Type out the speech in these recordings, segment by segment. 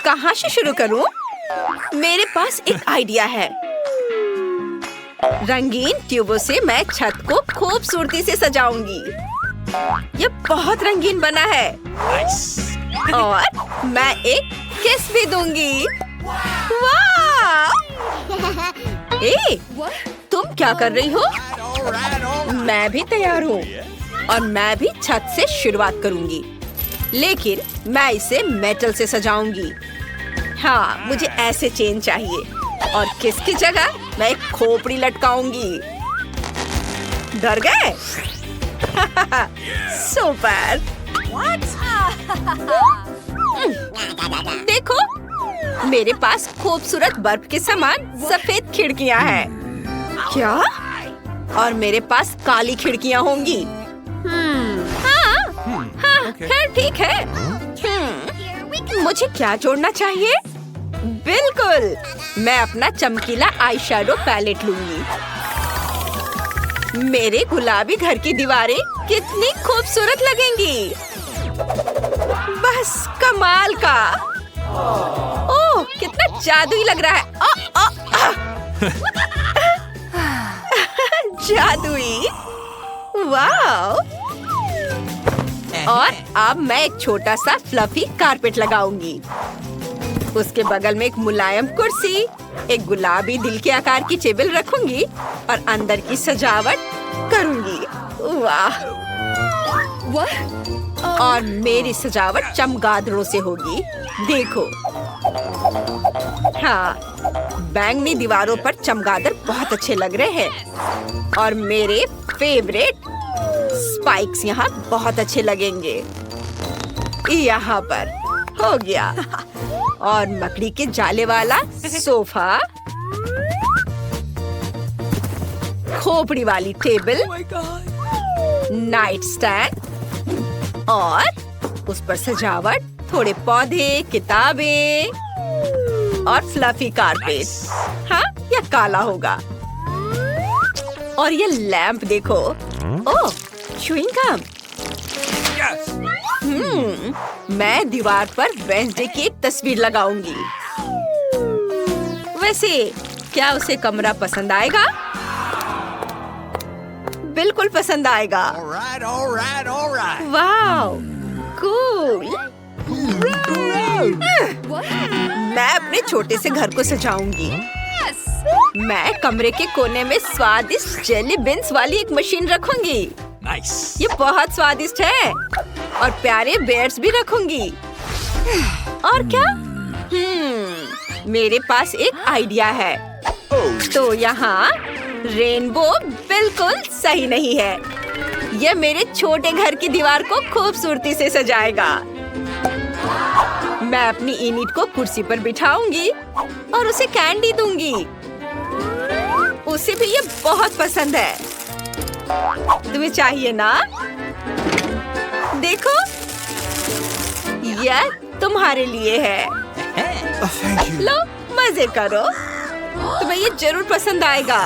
कहाँ से शुरू करूं? मेरे पास एक आइडिया है। रंगीन ट्यूबों से मैं छत को खूबसूरती से सजाऊंगी। ये बहुत रंगीन बना है। और मैं एक किस भी दूंगी। वाह! तुम क्या कर रही हो? मैं भी तैयार हूँ और मैं भी छत से शुरुआत करूंगी, लेकिन मैं इसे मेटल से सजाऊंगी। हाँ, मुझे ऐसे चेन चाहिए और किसकी जगह मैं एक खोपड़ी लटकाऊंगी। डर गए? सुपर! देखो, मेरे पास खूबसूरत बर्फ के समान सफेद खिड़कियां हैं। क्या? और मेरे पास काली खिड़कियां होंगी। हाँ, खैर ठीक है। मुझे क्या जोड़ना चाहिए? बिल्कुल, मैं अपना चमकीला आई शैडो पैलेट लूंगी। मेरे गुलाबी घर की दीवारें कितनी खूबसूरत लगेंगी। बस कमाल का। ओह, कितना जादुई लग रहा है। जादुई। वाह! और अब मैं एक छोटा सा फ्लफी कारपेट लगाऊंगी। उसके बगल में एक मुलायम कुर्सी, एक गुलाबी दिल के आकार की टेबल रखूंगी और अंदर की सजावट करूंगी। वाह! और मेरी सजावट चमगादड़ों से होगी। देखो, हाँ, बैंगनी दीवारों पर चमगादड़ बहुत अच्छे लग रहे हैं और मेरे फेवरेट स्पाइक्स यहाँ बहुत अच्छे लगेंगे। यहाँ पर हो गया। और मकड़ी के जाले वाला सोफा, खोपड़ी वाली टेबल, नाइट स्टैंड और उस पर सजावट, थोड़े पौधे, किताबें और फ्लफी कारपेट। हाँ, यह काला होगा। और ये लैंप देखो। ओह, च्युइंग गम। मैं दीवार पर वेडनेसडे की एक तस्वीर लगाऊंगी। वैसे क्या उसे कमरा पसंद आएगा? बिल्कुल पसंद आएगा। वाह, कूल। मैं अपने छोटे से घर को सजाऊंगी। मैं कमरे के कोने में स्वादिष्ट जेली बीन्स वाली एक मशीन रखूंगी। ये बहुत स्वादिष्ट है। और प्यारे बेयर्स भी रखूंगी। और क्या? मेरे पास एक आइडिया है। तो यहाँ रेनबो बिल्कुल सही नहीं है। यह मेरे छोटे घर की दीवार को खूबसूरती से सजाएगा। मैं अपनी इनिट को कुर्सी पर बिठाऊंगी और उसे कैंडी दूंगी। उसे भी ये बहुत पसंद है। तुम्हें चाहिए ना? देखो, यह तुम्हारे लिए है। लो, मजे करो। तुम्हें ये जरूर पसंद आएगा।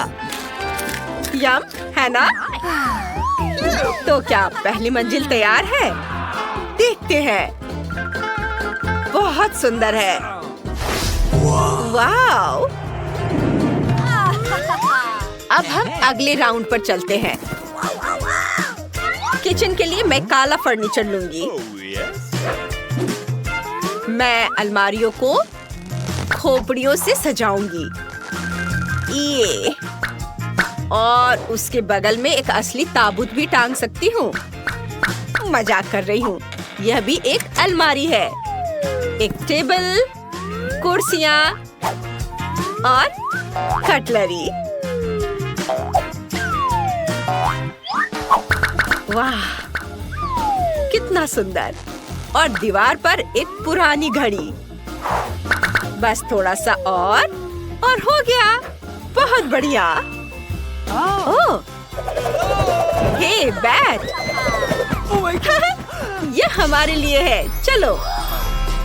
यम, है ना? तो क्या पहली मंजिल तैयार है? देखते हैं। बहुत सुंदर है। वाव! अब हम अगले राउंड पर चलते हैं। किचन के लिए मैं काला फर्नीचर लूंगी। मैं अलमारियों को खोपड़ियों से सजाऊंगी। ये और उसके बगल में एक असली ताबूत भी टांग सकती हूँ। मजाक कर रही हूँ। यह भी एक अलमारी है। एक टेबल, कुर्सियाँ और कटलरी। वाह, कितना सुंदर। और दीवार पर एक पुरानी घड़ी। बस थोड़ा सा और हो गया। बहुत बढ़िया। ओह, हे बैट। ये हमारे लिए है। चलो,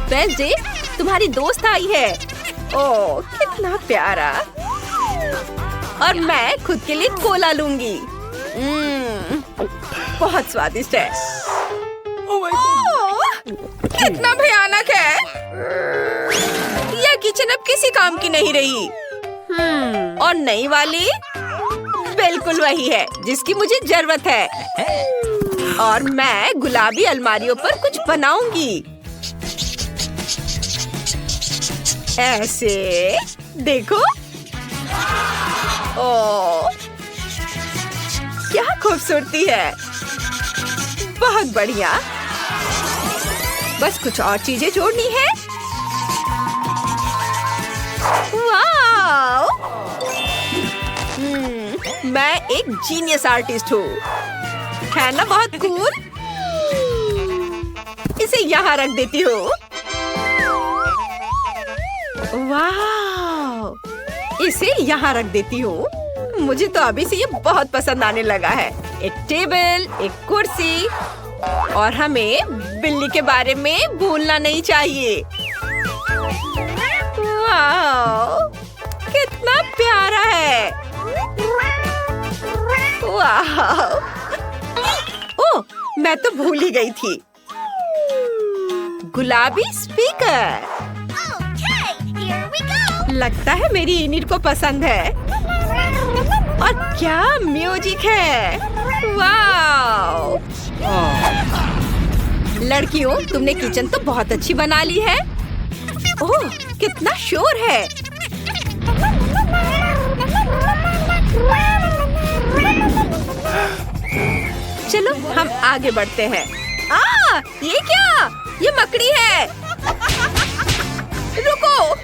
वेडनेसडे, तुम्हारी दोस्त आई है। ओह, कितना प्यारा। और मैं खुद के लिए कोला लूंगी। बहुत स्वादिष्ट है। ओह, कितना भयानक है। किसी काम की नहीं रही। और नई वाली बिल्कुल वही है जिसकी मुझे जरूरत है। और मैं गुलाबी अलमारियों पर कुछ बनाऊंगी। ऐसे देखो। ओह, क्या खूबसूरती है। बहुत बढ़िया। बस कुछ और चीजें जोड़नी है। वाव! मैं एक जीनियस आर्टिस्ट हूँ, है ना? बहुत कूल। इसे यहाँ रख देती हूँ। वाव! इसे यहाँ रख देती हूँ। मुझे तो अभी से ये बहुत पसंद आने लगा है। एक टेबल, एक कुर्सी, और हमें बिल्ली के बारे में भूलना नहीं चाहिए। वाव! कितना प्यारा है। वाव! ओह, मैं तो भूल ही गई थी। गुलाबी स्पीकर। लगता है मेरी इनिट को पसंद है। और क्या म्यूजिक है। वाव! लड़कियों, तुमने किचन तो बहुत अच्छी बना ली है। ओह, कितना शोर है। चलो हम आगे बढ़ते हैं। ये क्या? ये मकड़ी है। रुको,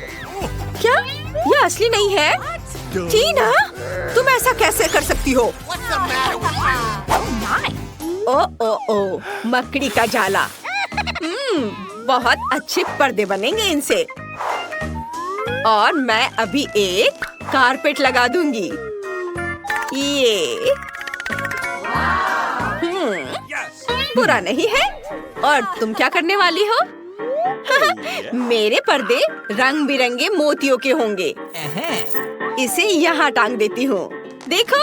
क्या ये असली नहीं है? टीना, तुम ऐसा कैसे कर सकती हो? ओ, मकड़ी का जाला। बहुत अच्छे पर्दे बनेंगे इनसे। और मैं अभी एक कारपेट लगा दूंगी। ये बुरा नहीं है। और तुम क्या करने वाली हो? मेरे पर्दे रंग बिरंगे मोतियों के होंगे। इसे यहाँ टांग देती हूँ। देखो,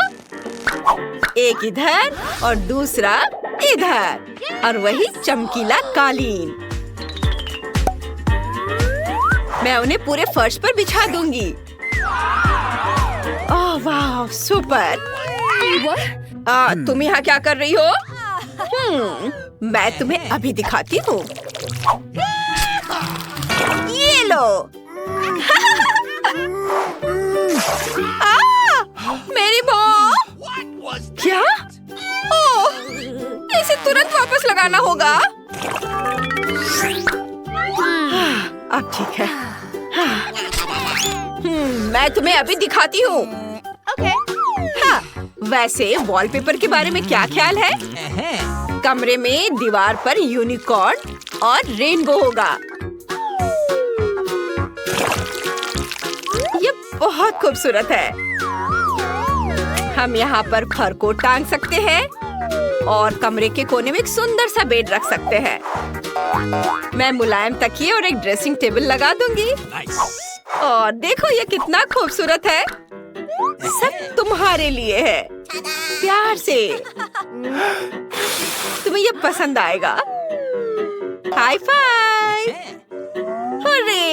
एक इधर और दूसरा इधर, और वही चमकीला कालीन। मैं उन्हें पूरे फर्श पर बिछा दूंगी। ओह वाह, सुपर। तुम यहाँ क्या कर रही हो? मैं तुम्हें अभी दिखाती हूँ। ये लो। मेरी बॉल। क्या? ओह, इसे तुरंत वापस लगाना होगा। अब ठीक है। मैं तुम्हें अभी दिखाती हूँ। हाँ, वैसे वॉलपेपर के बारे में क्या ख्याल है? कमरे में दीवार पर यूनिकॉर्न और रेनबो होगा। ये बहुत खूबसूरत है। हम यहाँ पर फर को टांग सकते हैं और कमरे के कोने में एक सुंदर सा बेड रख सकते हैं। मैं मुलायम तकिए और एक ड्रेसिंग टेबल लगा दूंगी। और देखो ये कितना खूबसूरत है। सब तुम्हारे लिए है। प्यार से। तुम्हें ये पसंद आएगा। High five. हुर्रे।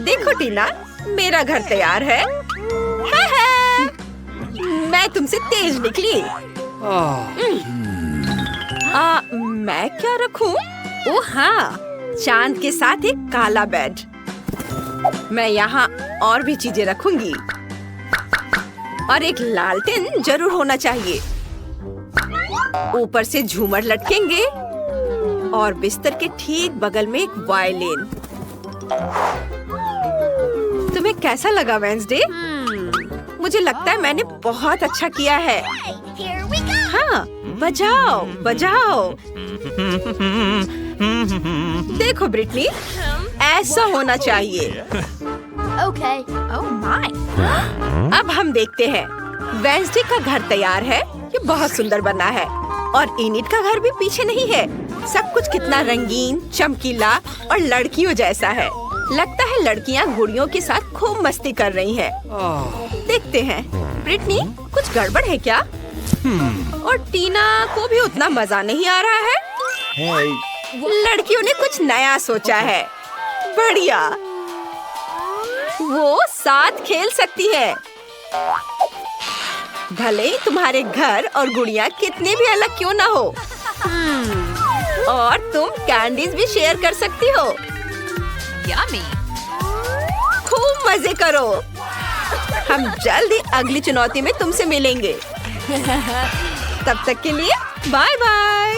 देखो टीना, मेरा घर तैयार है। मैं तुमसे तेज निकली। मैं क्या रखूं? ओह हाँ, चांद के साथ एक काला बेड। मैं यहाँ और भी चीजें रखूंगी। और एक लालटेन जरूर होना चाहिए। ऊपर से झूमर लटकेंगे और बिस्तर के ठीक बगल में एक वायलिन। तुम्हें कैसा लगा वेंसडे? मुझे लगता है मैंने बहुत अच्छा किया है। हाँ, बजाओ बजाओ। देखो ब्रिटनी, ऐसा होना चाहिए। Okay. Oh my. अब हम देखते हैं। वेंसडे का घर तैयार है। ये बहुत सुंदर बना है। और इनिट का घर भी पीछे नहीं है। सब कुछ कितना रंगीन, चमकीला और लड़कियों जैसा है। लगता है लड़कियाँ गुड़ियों के साथ खूब मस्ती कर रही हैं। देखते हैं। ब्रिटनी, कुछ गड़बड़ है क्या? और टीना को भी उतना मजा नहीं आ रहा है। लड़कियों ने कुछ नया सोचा है। बढ़िया। वो साथ खेल सकती है। भले ही तुम्हारे घर और गुड़िया कितने भी अलग क्यों ना हो। और तुम कैंडीज भी शेयर कर सकती हो। Yummy. खूब मजे करो। हम जल्द ही अगली चुनौती में तुमसे मिलेंगे। तब तक के लिए बाय बाय।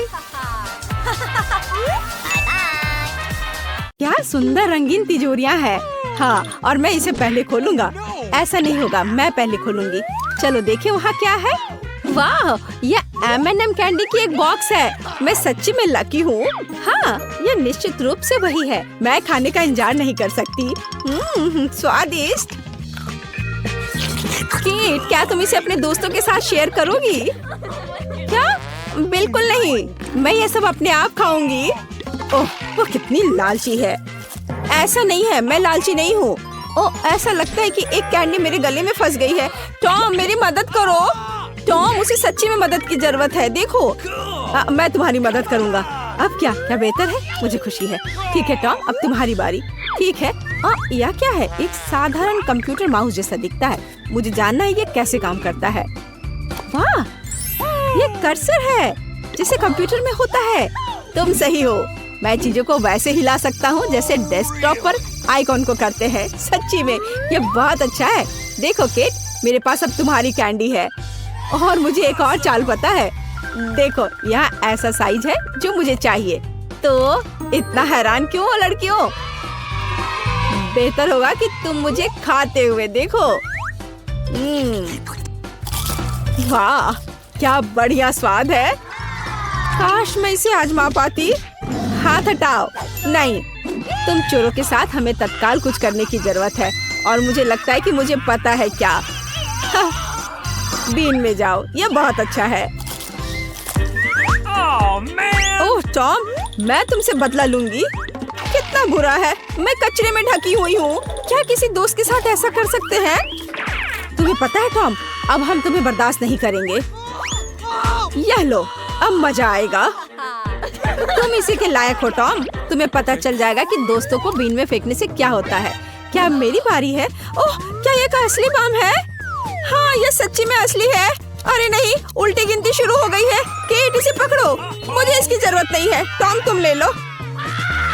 क्या सुंदर रंगीन तिजोरियां हैं। हाँ, और मैं इसे पहले खोलूंगा। ऐसा नहीं होगा, मैं पहले खोलूंगी। चलो देखिए वहाँ क्या है। वाह, ये M&M कैंडी की एक बॉक्स है। मैं सच्ची में लकी हूँ। हाँ, ये निश्चित रूप से वही है। मैं खाने का इंतजार नहीं कर सकती। स्वादिष्ट। कीट, क्या तुम इसे अपने दोस्तों के साथ शेयर करोगी? क्या? बिल्कुल नहीं, मैं ये सब अपने आप खाऊंगी। ओह, वो कितनी लालची है। ऐसा नहीं है, मैं लालची नहीं हूँ। ओह, ऐसा लगता है कि एक कैंडी मेरे गले में फंस गई है। टॉम, मेरी मदद करो। टॉम, उसे सच्ची में मदद की जरूरत है। देखो, मैं तुम्हारी मदद करूँगा। अब क्या क्या बेहतर है? मुझे खुशी है। ठीक है टॉम, अब तुम्हारी बारी। ठीक है। यह क्या है? एक साधारण कंप्यूटर माउस जैसा दिखता है। मुझे जानना है ये कैसे काम करता है। वाह, ये कर्सर है जैसे कंप्यूटर में होता है। तुम सही हो। मैं चीजों को वैसे हिला सकता हूँ जैसे डेस्कटॉप पर आइकॉन को करते हैं। सच्ची में ये बहुत अच्छा है। देखो केट, मेरे पास अब तुम्हारी कैंडी है। और मुझे एक और चाल पता है। देखो, यहाँ ऐसा साइज है जो मुझे चाहिए। तो इतना हैरान क्यों हो लड़कियों? बेहतर होगा कि तुम मुझे खाते हुए देखो। वाह, क्या बढ़िया स्वाद है। काश मैं इसे आजमा पाती। हाथ हटाओ। नहीं, तुम चोरों के साथ हमें तत्काल कुछ करने की जरूरत है। और मुझे लगता है कि मुझे पता है क्या। बीन में जाओ, ये बहुत अच्छा है। ओह टॉम, मैं तुमसे बदला लूंगी। कितना बुरा है, मैं कचरे में ढकी हुई हूँ। क्या किसी दोस्त के साथ ऐसा कर सकते हैं? तुम्हें पता है टॉम, अब हम तुम्हें बर्दाश्त नहीं करेंगे। यह लो, अब मजा आएगा। तुम इसी के लायक हो टॉम। तुम्हें पता चल जाएगा कि दोस्तों को बीन में फेंकने से क्या होता है। क्या मेरी बारी है? ओह, क्या ये का असली बम है? हाँ, ये सच्ची में असली है। अरे नहीं, उल्टी गिनती शुरू हो गई है। केट, इसे पकड़ो। मुझे इसकी जरूरत नहीं है। टॉम, तुम ले लो।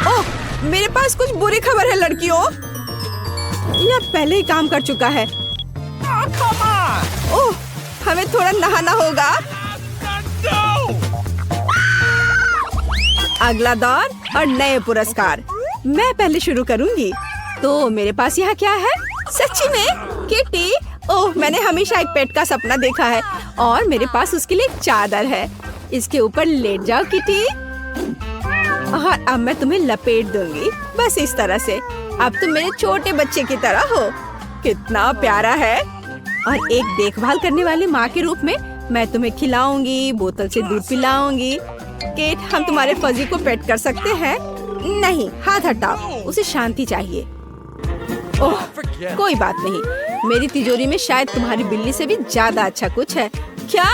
ओह, मेरे पास कुछ बुरी खबर है लड़कियों। यह पहले ही काम कर चुका है। ओह, हमें थोड़ा नहाना होगा। अगला दौर और नए पुरस्कार। मैं पहले शुरू करूंगी। तो मेरे पास यहाँ क्या है? सच्ची में किटी। ओह, मैंने हमेशा एक पेट का सपना देखा है और मेरे पास उसके लिए एक चादर है। इसके ऊपर लेट जाओ किटी। और अब मैं तुम्हें लपेट दूंगी, बस इस तरह से। अब तुम मेरे छोटे बच्चे की तरह हो। कितना प्यारा है। और एक देखभाल करने वाली माँ के रूप में मैं तुम्हें खिलाऊंगी, बोतल से दूध पिलाऊंगी। केट, हम तुम्हारे फजी को पेट कर सकते हैं? नहीं, हाथ हटाओ, उसे शांति चाहिए। ओह, कोई बात नहीं। मेरी तिजोरी में शायद तुम्हारी बिल्ली से भी ज्यादा अच्छा कुछ है। क्या?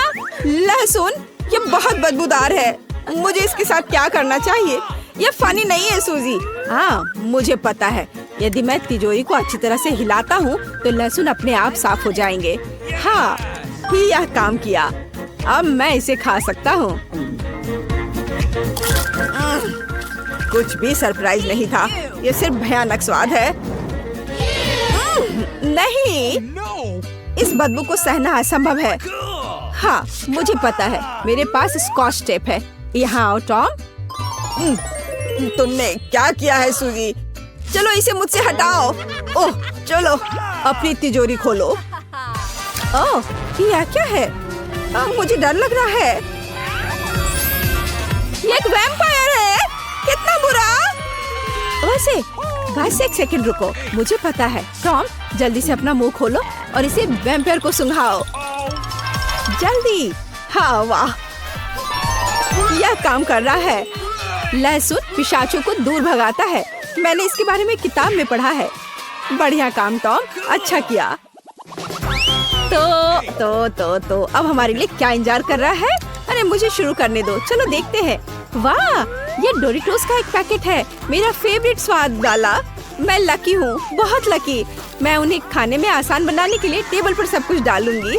लहसुन? ये बहुत बदबूदार है। मुझे इसके साथ क्या करना चाहिए? ये फनी नहीं है सूजी। हाँ, मुझे पता है। यदि मैं तिजोरी को अच्छी तरह से हिलाता हूँ तो लहसुन अपने आप साफ हो जाएंगे। हाँ, यह काम किया। अब मैं इसे खा सकता हूँ। कुछ भी सरप्राइज नहीं था। ये सिर्फ भयानक स्वाद है। नहीं, इस बदबू को सहना असंभव है। हाँ, मुझे पता है। मेरे पास स्कॉच टेप है। यहाँ आओ टॉम। तुमने क्या किया है सूजी? चलो इसे मुझसे हटाओ। ओह, चलो अपनी तिजोरी खोलो। ओह, यह क्या है? मुझे डर लग रहा है। ये एक वैम्पायर है। कितना बुरा। वैसे गाइस, एक सेकंड रुको। मुझे पता है। टॉम, जल्दी से अपना मुंह खोलो और इसे वैम्पायर को सुंघाओ। जल्दी। हाँ, वाह, यह काम कर रहा है। लहसुन पिशाचों को दूर भगाता है। मैंने इसके बारे में किताब में पढ़ा है। बढ़िया काम टॉम, अच्छा किया। तो अब हमारे लिए क्या इंतजार कर रहा है? अरे मुझे शुरू करने दो। चलो देखते हैं। वाह, ये डोरिटोस का एक पैकेट है, मेरा फेवरेट स्वाद वाला। मैं लकी हूँ, बहुत लकी। मैं उन्हें खाने में आसान बनाने के लिए टेबल पर सब कुछ डालूंगी।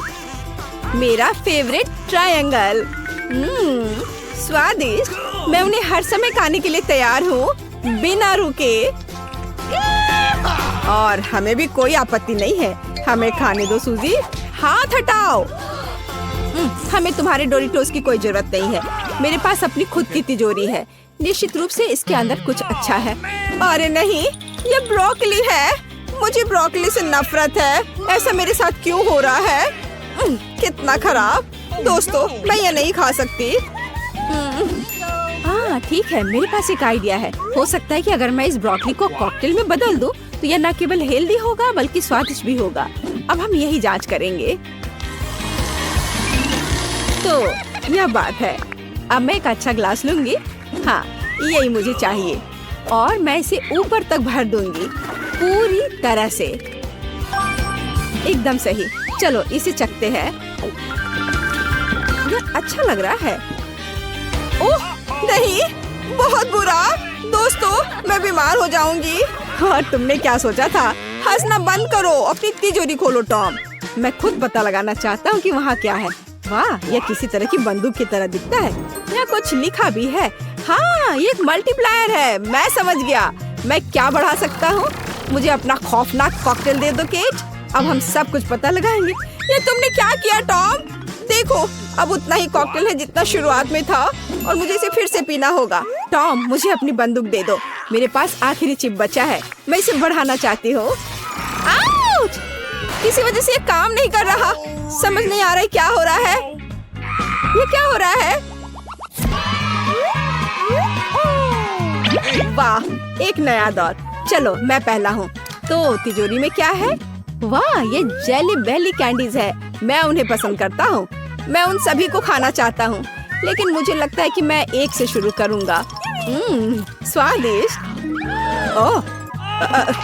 मेरा फेवरेट ट्रायंगल। स्वादिष्ट। मैं उन्हें हर समय खाने के लिए तैयार हूँ, बिना रुके। और हमें भी कोई आपत्ति नहीं है। हमें खाने दो सूजी, हाथ हटाओ। हमें तुम्हारे डोरिटोस की कोई जरूरत नहीं है। मेरे पास अपनी खुद की तिजोरी है। निश्चित रूप से इसके अंदर कुछ अच्छा है। अरे नहीं, ये ब्रोकली है। मुझे ब्रोकली से नफरत है। ऐसा मेरे साथ क्यों हो रहा है? कितना खराब। दोस्तों, मैं ये नहीं खा सकती। हाँ ठीक है, मेरे पास एक आइडिया है। हो सकता है कि अगर मैं इस ब्रोकली को कॉकटेल में बदल दूं, तो यह न केवल हेल्दी होगा बल्कि स्वादिष्ट भी होगा। अब हम यही जांच करेंगे। तो यह बात है। अब मैं एक अच्छा ग्लास लूंगी। हाँ, यही मुझे चाहिए। और मैं इसे ऊपर तक भर दूंगी, पूरी तरह से। एकदम सही। चलो इसे चखते हैं। यह अच्छा लग रहा है। ओह नहीं, बहुत बुरा। दोस्तों, मैं बीमार हो जाऊंगी। और तुमने क्या सोचा था? हंसना बंद करो, अपनी तिजोरी खोलो टॉम। मैं खुद पता लगाना चाहता हूँ कि वहाँ क्या है। वाह, यह किसी तरह की बंदूक की तरह दिखता है। यहाँ कुछ लिखा भी है। हाँ, ये एक मल्टीप्लायर है। मैं समझ गया। मैं क्या बढ़ा सकता हूँ? मुझे अपना खौफनाक कॉकटेल दे दो केट। अब हम सब कुछ पता लगाएंगे। ये तुमने क्या किया टॉम? देखो, अब उतना ही कॉकटेल है जितना शुरुआत में था, और मुझे इसे फिर से पीना होगा। टॉम, मुझे अपनी बंदूक दे दो। मेरे पास आखिरी चिप बचा है। मैं इसे बढ़ाना चाहती हूँ। आउच! किसी वजह से ये काम नहीं कर रहा। समझ नहीं आ रहा है क्या हो रहा है। ये क्या हो रहा है? वाह, एक नया दौर। चलो मैं पहला हूँ। तो तिजोरी में क्या है? वाह, ये जेली बेली कैंडीज है। मैं उन्हें पसंद करता हूँ। मैं उन सभी को खाना चाहता हूँ, लेकिन मुझे लगता है कि मैं एक से शुरू करूँगा। स्वादिष्ट। ओह,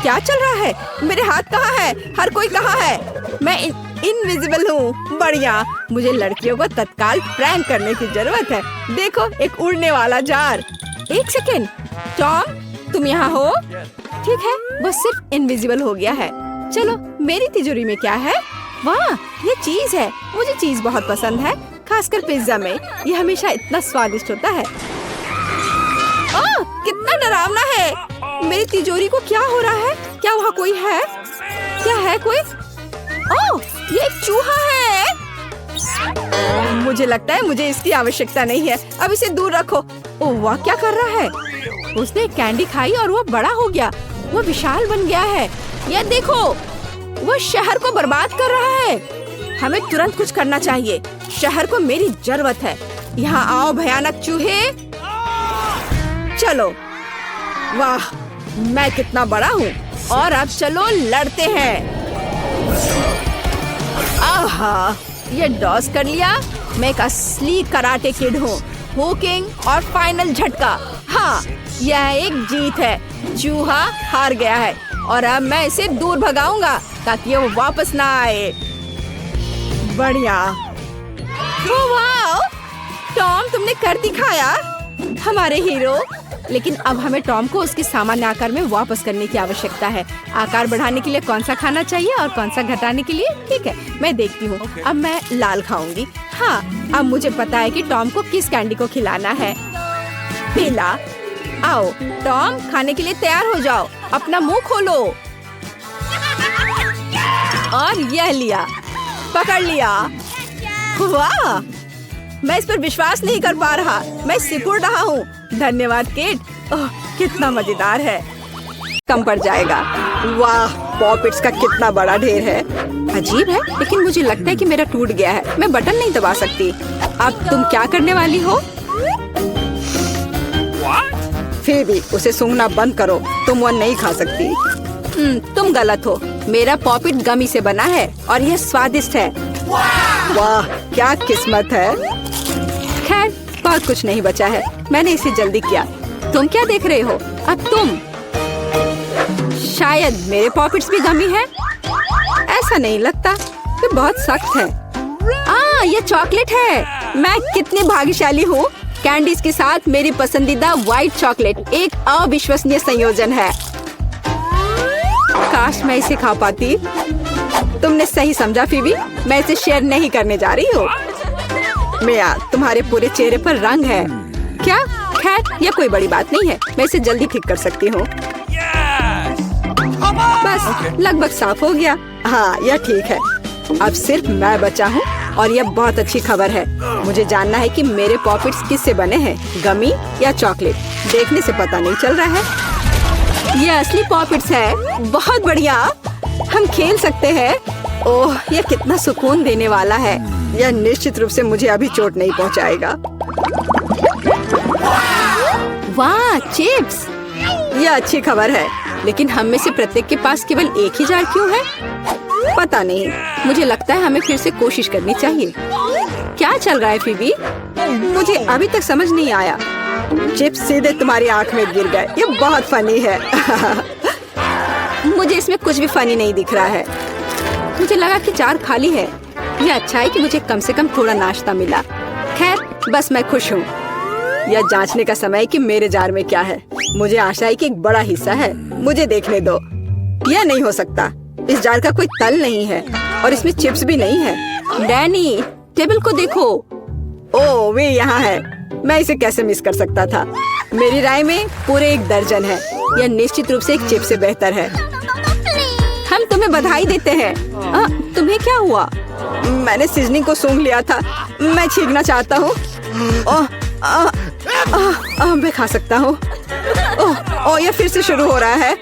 क्या चल रहा है? मेरे हाथ कहाँ है? हर कोई कहाँ है? मैं इनविजिबल हूँ। बढ़िया। मुझे लड़कियों को तत्काल प्रैंक करने की जरूरत है। देखो, एक उड़ने वाला जार। एक सेकेंड, टॉम, तुम यहाँ हो? ठीक है, बस सिर्फ इनविजिबल हो गया है। चलो, मेरी तिजोरी में क्या है? वाह, ये चीज है। मुझे चीज बहुत पसंद है, खासकर पिज्जा में। ये हमेशा इतना स्वादिष्ट होता है। ओह, कितना डरावना है। मेरी तिजोरी को क्या हो रहा है? क्या वहाँ कोई है? क्या है कोई? ओह, ये एक चूहा है। मुझे लगता है मुझे इसकी आवश्यकता नहीं है। अब इसे दूर रखो। ओह वाह, क्या कर रहा है? उसने कैंडी खाई और वो बड़ा हो गया। वो विशाल बन गया है। ये देखो, वो शहर को बर्बाद कर रहा है। हमें तुरंत कुछ करना चाहिए। शहर को मेरी जरूरत है। यहाँ आओ भयानक चूहे। चलो। वाह, मैं कितना बड़ा हूँ। और अब चलो लड़ते हैं। आहा, ये डॉस कर लिया। मैं एक असली कराटे किड हूँ। हुकिंग और फाइनल झटका। हाँ, यह एक जीत है। चूहा हार गया है और अब मैं इसे दूर भगाऊंगा ताकि वो वापस ना आए। बढ़िया। वाह, टॉम, तुमने कर दिखाया, हमारे हीरो। लेकिन अब हमें टॉम को उसके सामान्य आकार में वापस करने की आवश्यकता है। आकार बढ़ाने के लिए कौन सा खाना चाहिए और कौन सा घटाने के लिए? ठीक है, मैं देखती हूँ। अब मैं लाल खाऊंगी। हाँ, अब मुझे पता है कि टॉम को किस कैंडी को खिलाना है। पीला। आओ टॉम, खाने के लिए तैयार हो जाओ। अपना मुंह खोलो। और यह लिया, पकड़ लिया। वाह, मैं इस पर विश्वास नहीं कर पा रहा। मैं सिकुड़ रहा हूँ। धन्यवाद केट। ओह, कितना मजेदार है। कम पड़ जाएगा। वाह, पॉपिट्स का कितना बड़ा ढेर है। अजीब है, लेकिन मुझे लगता है कि मेरा टूट गया है। मैं बटन नहीं दबा सकती। अब तुम क्या करने वाली हो? फिर भी उसे सूंघना बंद करो। तुम वो नहीं खा सकती। तुम गलत हो। मेरा पॉपिट गमी से बना है और यह स्वादिष्ट है। वाह, क्या किस्मत है। खैर, बहुत कुछ नहीं बचा है। मैंने इसे जल्दी किया। तुम क्या देख रहे हो? अब तुम। शायद मेरे पॉपिट्स भी गमी है। ऐसा नहीं लगता। ये बहुत सख्त है। ये चॉकलेट है। मैं कितनी भाग्यशाली हूँ। कैंडीज के साथ मेरी पसंदीदा व्हाइट चॉकलेट एक अविश्वसनीय संयोजन है। काश मैं इसे खा पाती। तुमने सही समझा फीबी, मैं इसे शेयर नहीं करने जा रही हूँ। मिया, तुम्हारे पूरे चेहरे पर रंग है। क्या? खैर, यह कोई बड़ी बात नहीं है, मैं इसे जल्दी ठीक कर सकती हूँ। बस लगभग साफ हो गया। हाँ, यह ठीक है। अब सिर्फ मैं बचा हूँ और यह बहुत अच्छी खबर है। मुझे जानना है कि मेरे पॉकेट्स किससे बने हैं, गमी या चॉकलेट। देखने से पता नहीं चल रहा है। यह असली पॉकेट्स है। बहुत बढ़िया, हम खेल सकते हैं। ओह, यह कितना सुकून देने वाला है। यह निश्चित रूप से मुझे अभी चोट नहीं पहुंचाएगा। वाह, चिप्स! यह अच्छी खबर है, लेकिन हम में से प्रत्येक के पास केवल एक ही जार क्यों है? पता नहीं, मुझे लगता है हमें फिर से कोशिश करनी चाहिए। क्या चल रहा है फीबी? मुझे अभी तक समझ नहीं आया। चिप्स सीधे तुम्हारी आंख में गिर गए। ये बहुत फनी है। मुझे इसमें कुछ भी फनी नहीं दिख रहा है। मुझे लगा कि जार खाली है। यह अच्छा है कि मुझे कम से कम थोड़ा नाश्ता मिला। खैर, बस मैं खुश हूँ। यह जांचने का समय है कि मेरे जार में क्या है। मुझे आशा है कि एक बड़ा हिस्सा है। मुझे देखने दो। यह नहीं हो सकता। इस जार का कोई तल नहीं है और इसमें चिप्स भी नहीं है। डैनी, टेबल को देखो। ओह, वे यहाँ है। मैं इसे कैसे मिस कर सकता था? मेरी राय में पूरे 1 दर्जन है। यह निश्चित रूप से एक चिप्स से बेहतर है। हम तुम्हें बधाई देते हैं। तुम्हें क्या हुआ? मैंने सीजनिंग को सूंघ लिया था। मैं छींकना चाहता हूँ। मैं खा सकता हूँ। ओह, यह फिर से शुरू हो रहा है।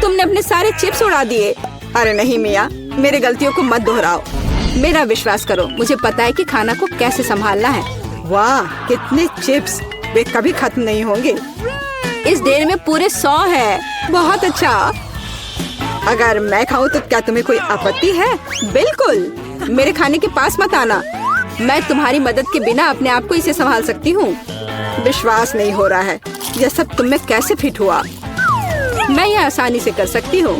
तुमने अपने सारे चिप्स उड़ा दिए। अरे नहीं मिया, मेरे गलतियों को मत दोहराओ। मेरा विश्वास करो, मुझे पता है कि खाना को कैसे संभालना है। वाह, कितने चिप्स! वे कभी खत्म नहीं होंगे। इस ढेर में पूरे 100 है। बहुत अच्छा। अगर मैं खाऊं तो क्या तुम्हें कोई आपत्ति है? बिल्कुल। मेरे खाने के पास मत आना। मैं तुम्हारी मदद के बिना अपने आप को इसे संभाल सकती हूँ। विश्वास नहीं हो रहा है, यह सब तुम में कैसे फिट हुआ? मैं यह आसानी से कर सकती हूँ।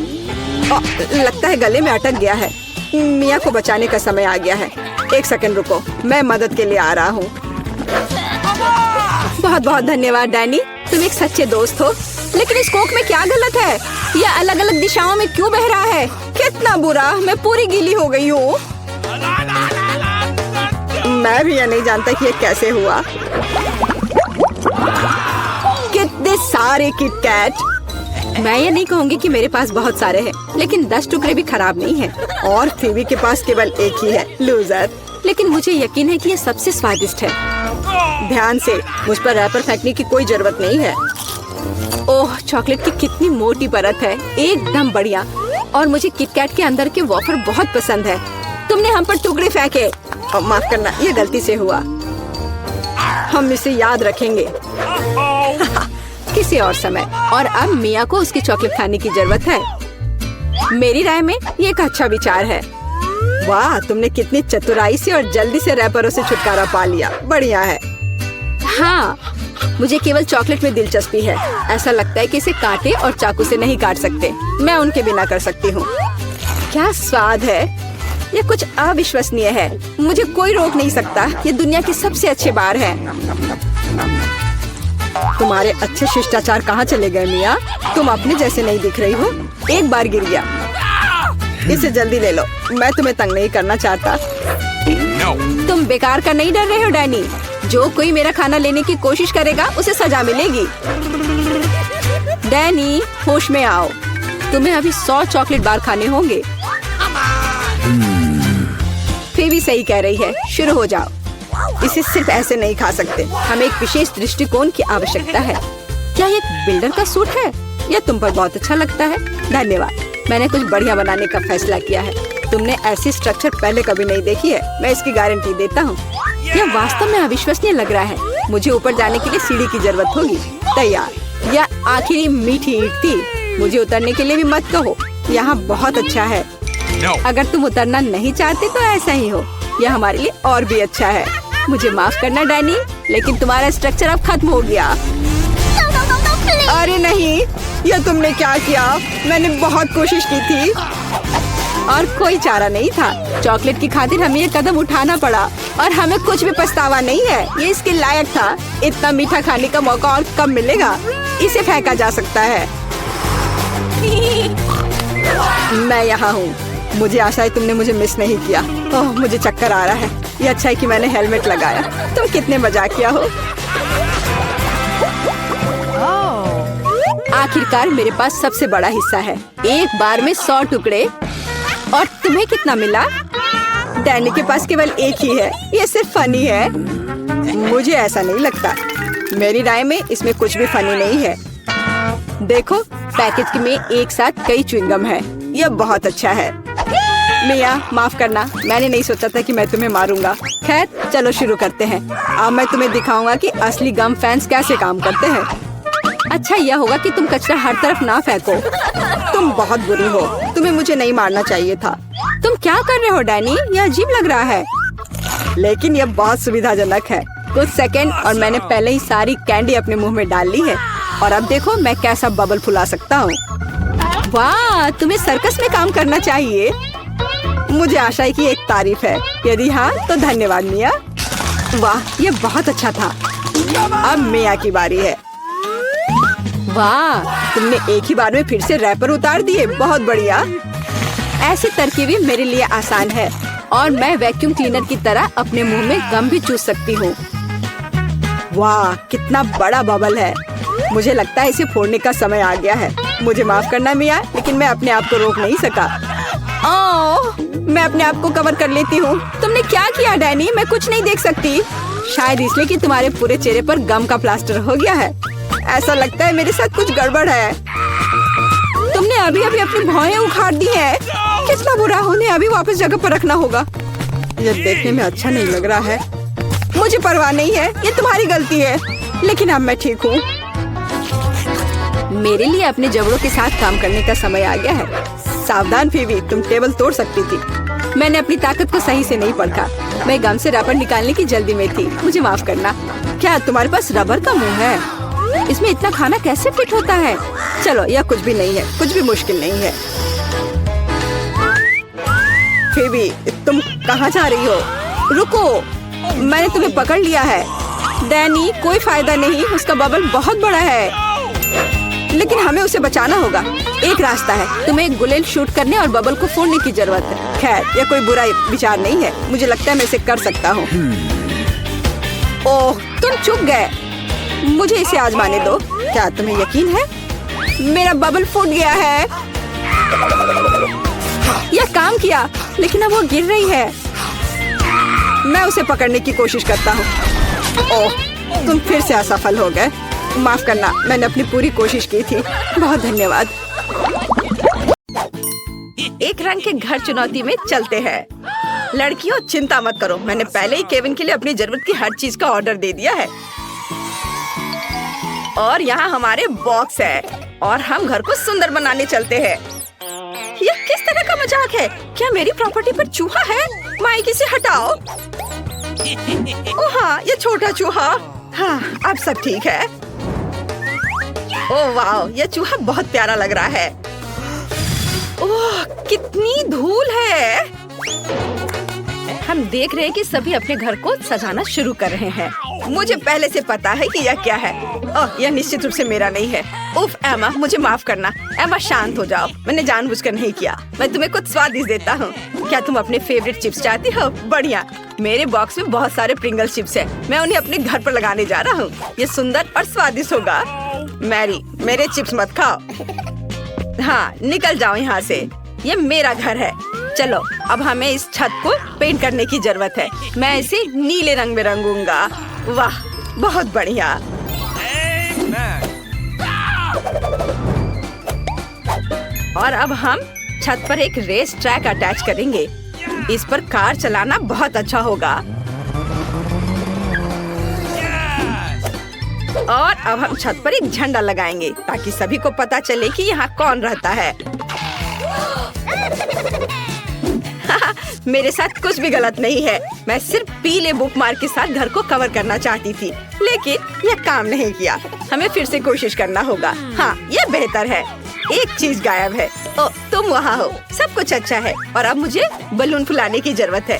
लगता है गले में अटक गया है। मिया को बचाने का समय आ गया है। 1 सेकंड रुको, मैं मदद के लिए आ रहा हूँ। बहुत बहुत धन्यवाद डैनी, तुम एक सच्चे दोस्त हो। लेकिन इस कोक में क्या गलत है? यह अलग अलग दिशाओं में क्यों बह रहा है? कितना बुरा, मैं पूरी गीली हो गई हूँ। मैं भी यह नहीं जानता कि यह कैसे हुआ। कितने सारे किटकैट! मैं ये नहीं कहूँगी कि मेरे पास बहुत सारे हैं, लेकिन 10 टुकड़े भी खराब नहीं हैं। और फीबी के पास केवल एक ही है, लूजर। लेकिन मुझे यकीन है कि ये सबसे स्वादिष्ट है। ध्यान से, मुझ पर रैपर फेंकने की कोई जरूरत नहीं है। ओह, चॉकलेट की कितनी मोटी परत है, एकदम बढ़िया। और मुझे किटकैट के अंदर के वॉफर बहुत पसंद है। तुमने हम पर टुकड़े फेंके। माफ करना, ये गलती से हुआ। हम इसे याद रखेंगे किसी और समय। और अब मिया को उसकी चॉकलेट खाने की जरूरत है। मेरी राय में ये एक अच्छा विचार है। वाह, तुमने कितनी चतुराई से और जल्दी से रैपरों से छुटकारा पा लिया। बढ़िया है। हाँ, मुझे केवल चॉकलेट में दिलचस्पी है। ऐसा लगता है कि इसे कांटे और चाकू से नहीं काट सकते। मैं उनके बिना कर सकती हूँ। क्या स्वाद है! ये कुछ अविश्वसनीय है। मुझे कोई रोक नहीं सकता। ये दुनिया के सबसे अच्छे बार है। तुम्हारे अच्छे शिष्टाचार कहाँ चले गए मिया? तुम अपने जैसे नहीं दिख रही हो। एक बार गिर गया। इसे जल्दी ले लो, मैं तुम्हें तंग नहीं करना चाहता। तुम बेकार का नहीं डर रहे हो डैनी? जो कोई मेरा खाना लेने की कोशिश करेगा उसे सजा मिलेगी। डैनी, होश में आओ। तुम्हें अभी 100 चॉकलेट बार खाने होंगे। फीबी सही कह रही है, शुरू हो जाओ। इसे सिर्फ ऐसे नहीं खा सकते। हमें एक विशेष दृष्टिकोण की आवश्यकता है। क्या ये एक बिल्डर का सूट है? यह तुम पर बहुत अच्छा लगता है। धन्यवाद। मैंने कुछ बढ़िया बनाने का फैसला किया है। तुमने ऐसी स्ट्रक्चर पहले कभी नहीं देखी है। मैं इसकी गारंटी देता हूँ। यह वास्तव में अविश्वसनीय लग रहा है। मुझे ऊपर जाने के लिए सीढ़ी की जरूरत होगी। तैयार। यह आखिरी मीठी ईंट थी। मुझे उतरने के लिए भी मत कहो। यहाँ बहुत अच्छा है। अगर तुम उतरना नहीं चाहते तो ऐसा ही हो। यह हमारे लिए और भी अच्छा है। मुझे माफ करना डैनी, लेकिन तुम्हारा स्ट्रक्चर अब खत्म हो गया। अरे नहीं, यह तुमने क्या किया? मैंने बहुत कोशिश की थी। और कोई चारा नहीं था। चॉकलेट की खातिर हमें ये कदम उठाना पड़ा और हमें कुछ भी पछतावा नहीं है। ये इसके लायक था। इतना मीठा खाने का मौका और कब मिलेगा? इसे फेंका जा सकता है। मैं यहाँ हूँ। मुझे आशा है तुमने मुझे मिस नहीं किया। ओह, मुझे चक्कर आ रहा है। ये अच्छा है कि मैंने हेलमेट लगाया। तुम कितने मजाकिया हो। आखिरकार मेरे पास सबसे बड़ा हिस्सा है। एक बार में 100 टुकड़े। और तुम्हें कितना मिला? डैनी के पास केवल एक ही है। ये सिर्फ फनी है। मुझे ऐसा नहीं लगता। मेरी राय में इसमें कुछ भी फनी नहीं है। देखो, पैकेज में एक साथ कई च्युइंगम है। यह बहुत अच्छा है। मिया, माफ करना, मैंने नहीं सोचा था कि मैं तुम्हें मारूंगा। खैर, चलो शुरू करते हैं। अब मैं तुम्हें दिखाऊंगा कि असली गम फैंस कैसे काम करते हैं। अच्छा यह होगा कि तुम कचरा हर तरफ ना फेंको। तुम बहुत बुरी हो। तुम्हें मुझे नहीं मारना चाहिए था। तुम क्या कर रहे हो डैनी? यह अजीब लग रहा है। लेकिन यह बहुत सुविधाजनक है। कुछ सेकंड और मैंने पहले ही सारी कैंडी अपने मुंह में डाल ली है। और अब देखो मैं कैसा बबल फुला सकता हूँ। वाह, तुम्हें सर्कस में काम करना चाहिए। मुझे आशा है कि एक तारीफ है। यदि हाँ तो धन्यवाद मिया। वाह, ये बहुत अच्छा था। अब मिया की बारी है। वाह, तुमने एक ही बार में फिर से रैपर उतार दिए। बहुत बढ़िया। ऐसी तरकीबें मेरे लिए आसान है और मैं वैक्यूम क्लीनर की तरह अपने मुंह में गम भी चूस सकती हूँ। वाह, कितना बड़ा बबल है। मुझे लगता है इसे फोड़ने का समय आ गया है। मुझे माफ करना मिया, लेकिन मैं अपने आप को रोक नहीं सका। ओह, मैं अपने आप को कवर कर लेती हूँ। तुमने क्या किया डैनी? मैं कुछ नहीं देख सकती। शायद इसलिए कि तुम्हारे पूरे चेहरे पर गम का प्लास्टर हो गया है। ऐसा लगता है मेरे साथ कुछ गड़बड़ है। तुमने अभी अभी अपनी भौहें उखाड़ दी है। कितना बुरा हो। उन्हें अभी वापस जगह पर रखना होगा। यह देखने में अच्छा नहीं लग रहा है। मुझे परवाह नहीं है, ये तुम्हारी गलती है। लेकिन अब मैं ठीक हूँ। मेरे लिए अपने जबड़ों के साथ काम करने का समय आ गया है। सावधान फीवी, तुम टेबल तोड़ सकती थी। मैंने अपनी ताकत को सही से नहीं परखा। मैं गम से रबर निकालने की जल्दी में थी। मुझे माफ करना। क्या तुम्हारे पास रबर का मुंह है? इसमें इतना खाना कैसे फिट होता है? चलो, यह कुछ भी नहीं है। कुछ भी मुश्किल नहीं है। फीवी, तुम कहाँ जा रही हो? रुको, मैंने तुम्हें पकड़ लिया है। डैनी, कोई फायदा नहीं। उसका बबल बहुत बड़ा है, लेकिन हमें उसे बचाना होगा। एक रास्ता है। तुम्हें एक गुलेल शूट करने और बबल को फोड़ने की जरूरत है। खैर, यह कोई बुरा विचार नहीं है। मुझे लगता है मैं इसे कर सकता हूँ। ओह, तुम चुप गए। मुझे इसे आजमाने दो। क्या तुम्हें यकीन है? मेरा बबल फूट गया है। यह काम किया, लेकिन अब वो गिर रही है। मैं उसे पकड़ने की कोशिश करता हूँ। ओह, तुम फिर से असफल हो गए। माफ करना, मैंने अपनी पूरी कोशिश की थी। बहुत धन्यवाद। एक रंग के घर चुनौती में चलते हैं। लड़कियों, चिंता मत करो। मैंने पहले ही केविन के लिए अपनी जरूरत की हर चीज का ऑर्डर दे दिया है। और यहाँ हमारे बॉक्स है और हम घर को सुंदर बनाने चलते हैं। यह किस तरह का मजाक है? क्या मेरी प्रॉपर्टी पर चूहा है? माइक, इसे हटाओ। ओह हाँ, ये छोटा चूहा। हाँ, अब सब ठीक है। ओह वाह, यह चूहा बहुत प्यारा लग रहा है। ओह, कितनी धूल है। हम देख रहे हैं कि सभी अपने घर को सजाना शुरू कर रहे हैं। मुझे पहले से पता है कि यह क्या है। ओह, यह निश्चित रूप से मेरा नहीं है। उफ एमा, मुझे माफ करना। एमा, शांत हो जाओ। मैंने जानबूझकर नहीं किया। मैं तुम्हें कुछ स्वादिष्ट देता हूँ। क्या तुम अपने फेवरेट चिप्स चाहती हो? बढ़िया। मेरे बॉक्स में बहुत सारे प्रिंगल्स चिप्स हैं। मैं उन्हें अपने घर पर लगाने जा रहा हूँ। ये सुंदर और स्वादिष्ट होगा। मैरी, मेरे चिप्स मत खाओ। हाँ, निकल जाओ यहाँ से। ये मेरा घर है। चलो, अब हमें इस छत को पेंट करने की जरूरत है। मैं इसे नीले रंग में रंगूंगा। वाह, बहुत बढ़िया। और अब हम छत पर एक रेस ट्रैक अटैच करेंगे। इस पर कार चलाना बहुत अच्छा होगा। और अब हम छत पर एक झंडा लगाएंगे ताकि सभी को पता चले कि यहाँ कौन रहता है। मेरे साथ कुछ भी गलत नहीं है। मैं सिर्फ पीले बुकमार्क के साथ घर को कवर करना चाहती थी, लेकिन यह काम नहीं किया। हमें फिर से कोशिश करना होगा। हाँ, ये बेहतर है। एक चीज गायब है। ओ, तुम वहाँ हो। सब कुछ अच्छा है और अब मुझे बलून फुलाने की जरूरत है।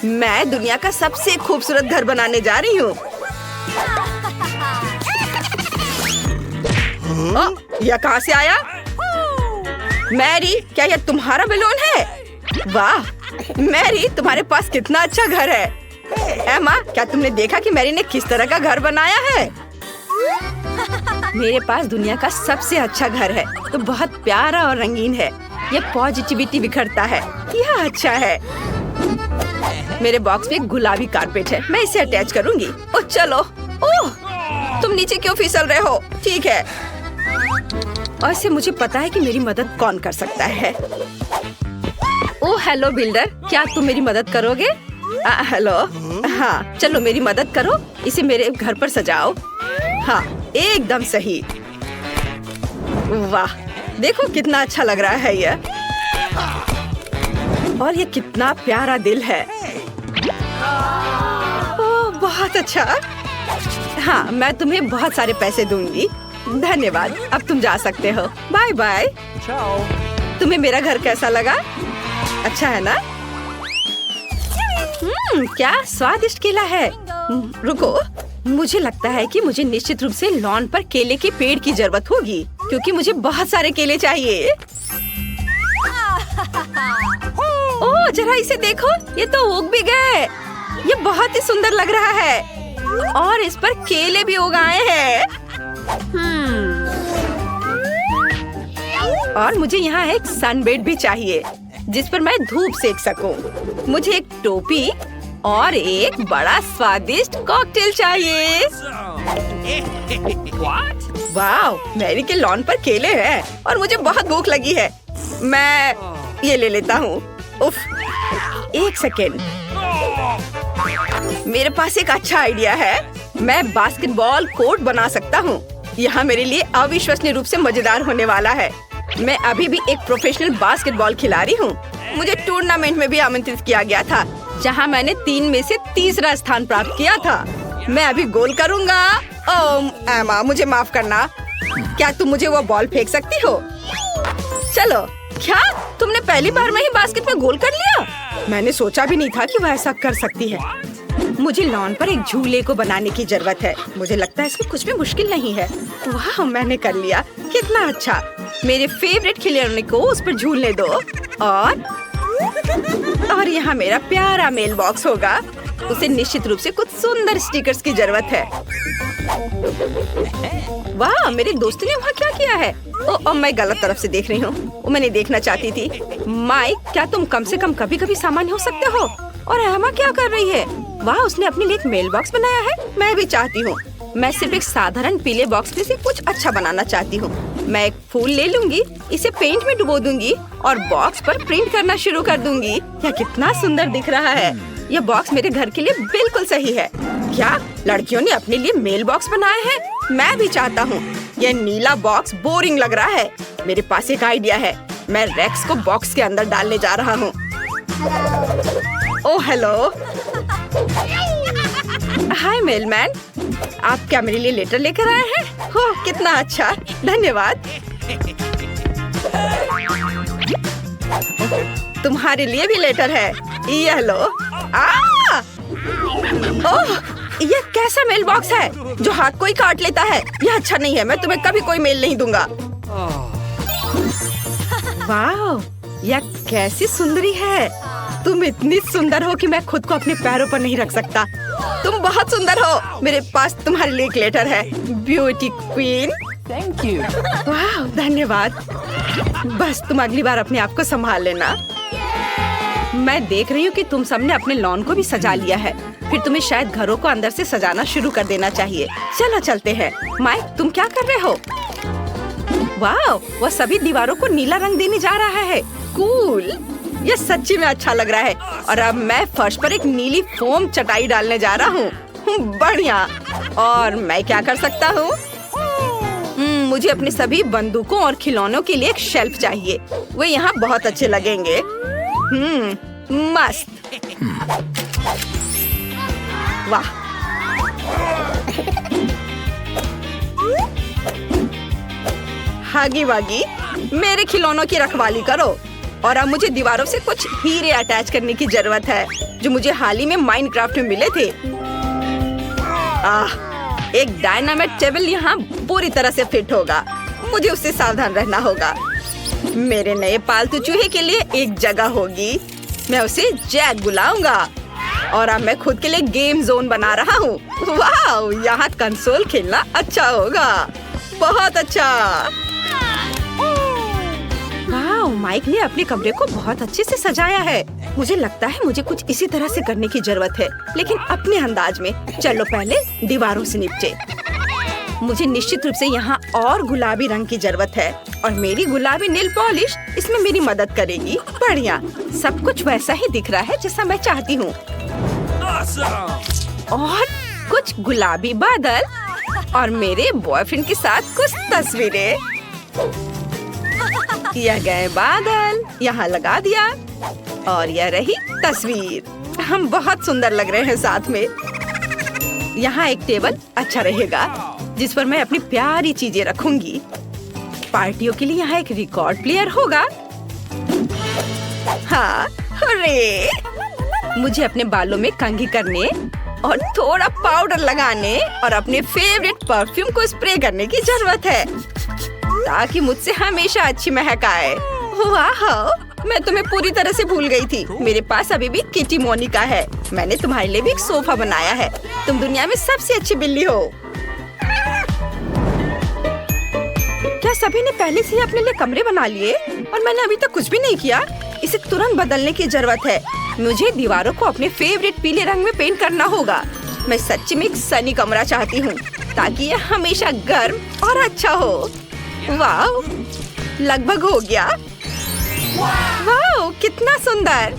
मैं दुनिया का सबसे खूबसूरत घर बनाने जा रही हूँ। यह कहाँ से आया? मैरी, क्या यह तुम्हारा बलून है? वाह मैरी, तुम्हारे पास कितना अच्छा घर है। एमा, क्या तुमने देखा कि मैरी ने किस तरह का घर बनाया है? मेरे पास दुनिया का सबसे अच्छा घर है, तो बहुत प्यारा और रंगीन है। यह पॉजिटिविटी बिखरता है। यह अच्छा है। मेरे बॉक्स में एक गुलाबी कारपेट है, मैं इसे अटैच करूंगी। ओह चलो। ओह, तुम नीचे क्यों फिसल रहे हो? ठीक है। और इससे मुझे पता है कि मेरी मदद कौन कर सकता है। ओह हेलो बिल्डर, क्या तुम मेरी मदद करोगे? हेलो। हाँ चलो मेरी मदद करो, इसे मेरे घर पर सजाओ। हाँ एकदम सही। वाह देखो कितना अच्छा लग रहा है यह। और ये कितना प्यारा दिल है। ओह बहुत अच्छा। हाँ मैं तुम्हें बहुत सारे पैसे दूंगी। धन्यवाद, अब तुम जा सकते हो। Bye bye. तुम्हें मेरा घर कैसा लगा? अच्छा है ना? क्या स्वादिष्ट केला है। रुको, मुझे लगता है कि मुझे निश्चित रूप से लॉन पर केले के पेड़ की जरूरत होगी, क्योंकि मुझे बहुत सारे केले चाहिए। ओह जरा इसे देखो, ये तो उग भी गए। ये बहुत ही सुंदर लग रहा है और इस पर केले भी उगाए हैं। और मुझे यहाँ एक सनबेड भी चाहिए जिस पर मैं धूप सेक सकूं। मुझे एक टोपी और एक बड़ा स्वादिष्ट कॉकटेल चाहिए। वाह मैरी के लॉन पर केले हैं और मुझे बहुत भूख लगी है। मैं ये ले लेता हूँ। उफ, एक सेकेंड, मेरे पास एक अच्छा आइडिया है। मैं बास्केटबॉल कोर्ट बना सकता हूँ। यहाँ मेरे लिए अविश्वसनीय रूप से मजेदार होने वाला है। मैं अभी भी एक प्रोफेशनल बास्केटबॉल खिलाड़ी हूँ। मुझे टूर्नामेंट में भी आमंत्रित किया गया था, जहाँ मैंने 3 में से तीसरा स्थान प्राप्त किया था। मैं अभी गोल करूँगा। ओह एमा, मुझे माफ करना। क्या तुम मुझे वो बॉल फेंक सकती हो? चलो। क्या तुमने पहली बार में ही बास्केट में गोल कर लिया? मैंने सोचा भी नहीं था कि वह ऐसा कर सकती है। मुझे लॉन पर एक झूले को बनाने की जरूरत है। मुझे लगता है इसमें कुछ भी मुश्किल नहीं है। वाह मैंने कर लिया, कितना अच्छा। मेरे फेवरेट खिलौने को उस पर झूलने दो। और यहाँ मेरा प्यारा मेल बॉक्स होगा। उसे निश्चित रूप से कुछ सुंदर स्टिकर्स की जरूरत है। वाह मेरे दोस्त ने वहाँ क्या किया है? ओह मैं गलत तरफ से देख रही हूँ। वो मैंने देखना चाहती थी। माइक, क्या तुम कम से कम कभी कभी सामान्य हो सकते हो? और एमा क्या कर रही है? वाह उसने अपने लिए एक मेल बॉक्स बनाया है। मैं भी चाहती हूँ। मैं सिर्फ एक साधारण पीले बॉक्स में से कुछ अच्छा बनाना चाहती हूँ। मैं एक फूल ले लूंगी, इसे पेंट में डुबो दूंगी और बॉक्स पर प्रिंट करना शुरू कर दूंगी। यह कितना सुंदर दिख रहा है। यह बॉक्स मेरे घर के लिए बिल्कुल सही है। क्या लड़कियों ने अपने लिए मेल बॉक्स बनाए हैं? मैं भी चाहता हूँ। यह नीला बॉक्स बोरिंग लग रहा है। मेरे पास एक आइडिया है। मैं रेक्स को बॉक्स के अंदर डालने जा रहा हूँ। Oh hello. हाय मेलमैन, आप क्या मेरे लिए लेटर लेकर आए हैं? हो कितना अच्छा, धन्यवाद। तुम्हारे लिए भी लेटर है। ये लो। ओह यह कैसा मेल बॉक्स है जो हाथ को ही काट लेता है? यह अच्छा नहीं है। मैं तुम्हें कभी कोई मेल नहीं दूंगा। वाह यह कैसी सुंदरी है। तुम इतनी सुंदर हो कि मैं खुद को अपने पैरों पर नहीं रख सकता। तुम बहुत सुंदर हो। मेरे पास तुम्हारे लिए एक लेटर है, ब्यूटी क्वीन। Thank you. वाह धन्यवाद। बस तुम अगली बार अपने आप को संभाल लेना। मैं देख रही हूँ कि तुम सबने अपने लॉन को भी सजा लिया है। फिर तुम्हें शायद घरों को अंदर से सजाना शुरू कर देना चाहिए। चलो चलते हैं। माइक तुम क्या कर रहे हो? वाह वह सभी दीवारों को नीला रंग देने जा रहा है। कूल, यह सच्ची में अच्छा लग रहा है। और अब मैं फर्श पर एक नीली फोम चटाई डालने जा रहा हूँ। बढ़िया। और मैं क्या कर सकता हूँ? मुझे अपने सभी बंदूकों और खिलौनों के लिए एक शेल्फ चाहिए। वे यहाँ बहुत अच्छे लगेंगे। मस्त। वाह भागी वागी, मेरे खिलौनों की रखवाली करो। और अब मुझे दीवारों से कुछ हीरे अटैच करने की जरूरत है, जो मुझे हाल ही में माइनक्राफ्ट में मिले थे। एक डायनामाइट टेबल यहाँ पूरी तरह से फिट होगा। मुझे उससे सावधान रहना होगा। मेरे नए पालतू चूहे के लिए एक जगह होगी। मैं उसे जैक बुलाऊंगा। और अब मैं खुद के लिए गेम जोन बना रहा हूँ। वाह, यहाँ कंसोल खेलना अच्छा होगा। बहुत अच्छा। वाह, माइक ने अपने कमरे को बहुत अच्छे से सजाया है। मुझे लगता है मुझे कुछ इसी तरह से करने की जरूरत है, लेकिन अपने अंदाज में। चलो पहले दीवारों से निपटे। मुझे निश्चित रूप से यहाँ और गुलाबी रंग की जरूरत है, और मेरी गुलाबी नेल पॉलिश इसमें मेरी मदद करेगी। बढ़िया, सब कुछ वैसा ही दिख रहा है जैसा मैं चाहती हूँ। और कुछ गुलाबी बादल और मेरे बॉयफ्रेंड के साथ कुछ तस्वीरें। यह गए बादल, यहाँ लगा दिया, और यह रही तस्वीर। हम बहुत सुंदर लग रहे हैं साथ में। यहाँ एक टेबल अच्छा रहेगा, जिस पर मैं अपनी प्यारी चीजें रखूंगी। पार्टियों के लिए यहाँ एक रिकॉर्ड प्लेयर होगा। हाँ, अरे मुझे अपने बालों में कंघी करने और थोड़ा पाउडर लगाने और अपने फेवरेट परफ्यूम को स्प्रे करने की जरूरत है, ताकि मुझसे हमेशा अच्छी महक आए। वाह, मैं तुम्हें पूरी तरह से भूल गई थी। मेरे पास अभी भी किटी मोनिका है। मैंने तुम्हारे लिए भी एक सोफा बनाया है। तुम दुनिया में सबसे अच्छी बिल्ली हो। क्या सभी ने पहले से ही अपने लिए कमरे बना लिए और मैंने अभी तक कुछ भी नहीं किया? इसे तुरंत बदलने की जरूरत है। मुझे दीवारों को अपने फेवरेट पीले रंग में पेंट करना होगा। मैं सच्ची में एक सनी कमरा चाहती हूँ, ताकि यह हमेशा गर्म और अच्छा हो। वाह, लगभग हो गया। वाह, कितना सुंदर।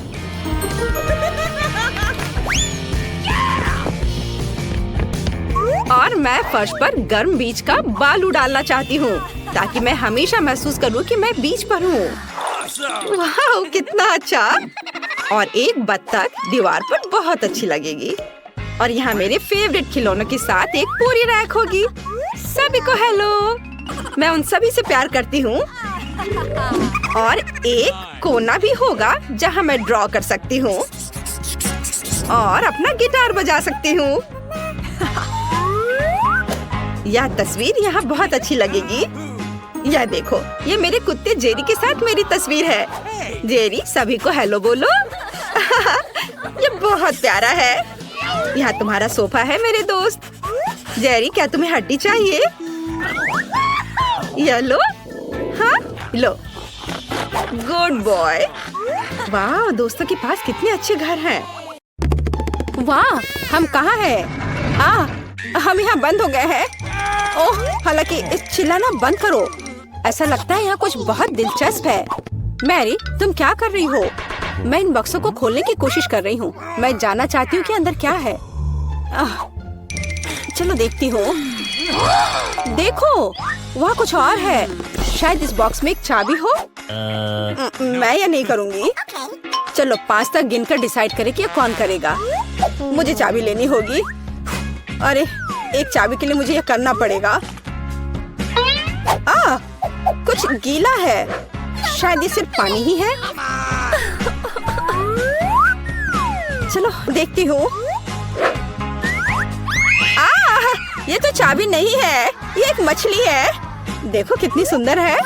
और मैं फर्श पर गर्म बीच का बालू डालना चाहती हूँ, ताकि मैं हमेशा महसूस करूँ कि मैं बीच पर हूँ। वाह, कितना अच्छा। और एक बत्तख दीवार पर बहुत अच्छी लगेगी। और यहाँ मेरे फेवरेट खिलौनों के साथ एक पूरी रैक होगी। सभी को हेलो, मैं उन सभी से प्यार करती हूँ। और एक कोना भी होगा जहाँ मैं ड्रॉ कर सकती हूँ और अपना गिटार बजा सकती हूँ। यह तस्वीर यहाँ बहुत अच्छी लगेगी। यह देखो, ये मेरे कुत्ते जेरी के साथ मेरी तस्वीर है। जेरी, सभी को हेलो बोलो। ये बहुत प्यारा है। यहाँ तुम्हारा सोफा है मेरे दोस्त। जेरी, क्या तुम्हें हड्डी चाहिए? ये लो। हाँ, लो। Good boy. वाह, दोस्तों के पास कितने अच्छे घर हैं। वाह, हम कहाँ हैं? हम यहाँ बंद हो गए हैं। ओह, हालांकि चिल्लाना बंद करो। ऐसा लगता है यहाँ कुछ बहुत दिलचस्प है। मैरी, तुम क्या कर रही हो? मैं इन बक्सों को खोलने की कोशिश कर रही हूँ। मैं जानना चाहती हूँ कि अंदर क्या है। चलो देखती हूँ। देखो, वहाँ कुछ और है। शायद इस बॉक्स में एक चाबी हो। मैं यह नहीं करूँगी। चलो 5 तक गिनकर डिसाइड करें कि ये कौन करेगा। मुझे चाबी लेनी होगी। अरे, एक चाबी के लिए मुझे यह करना पड़ेगा। कुछ गीला है। शायद ये सिर्फ पानी ही है। चलो देखती हूँ। ये तो चाबी नहीं है, ये एक मछली है। देखो कितनी सुंदर है।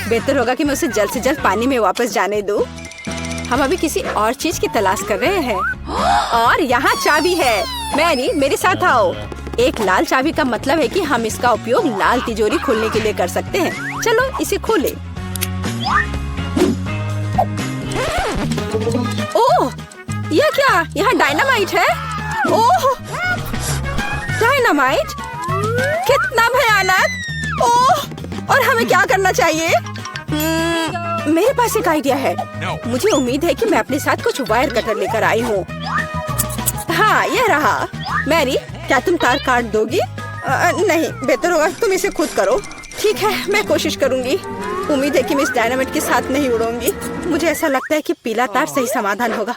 बेहतर होगा कि मैं उसे जल्द से जल्द पानी में वापस जाने दूँ। हम अभी किसी और चीज की तलाश कर रहे हैं। और यहाँ चाबी है। मैरी, मेरे साथ आओ। एक लाल चाबी का मतलब है कि हम इसका उपयोग लाल तिजोरी खोलने के लिए कर सकते हैं। चलो इसे खोलें। ओह, यह क्या? यहाँ डायनामाइट है। ओह, डायनामाइट, कितना भयानक। ओह, और हमें क्या करना चाहिए? मेरे पास एक आइडिया है। मुझे उम्मीद है कि मैं अपने साथ कुछ वायर कटर लेकर आई हूँ। हाँ, यह रहा। मैरी, क्या तुम तार काट दोगी? नहीं, बेहतर होगा तुम इसे खुद करो। ठीक है, मैं कोशिश करूंगी। उम्मीद है कि मैं इस डायनामाइट के साथ नहीं उड़ूंगी। मुझे ऐसा लगता है कि पीला तार सही समाधान होगा।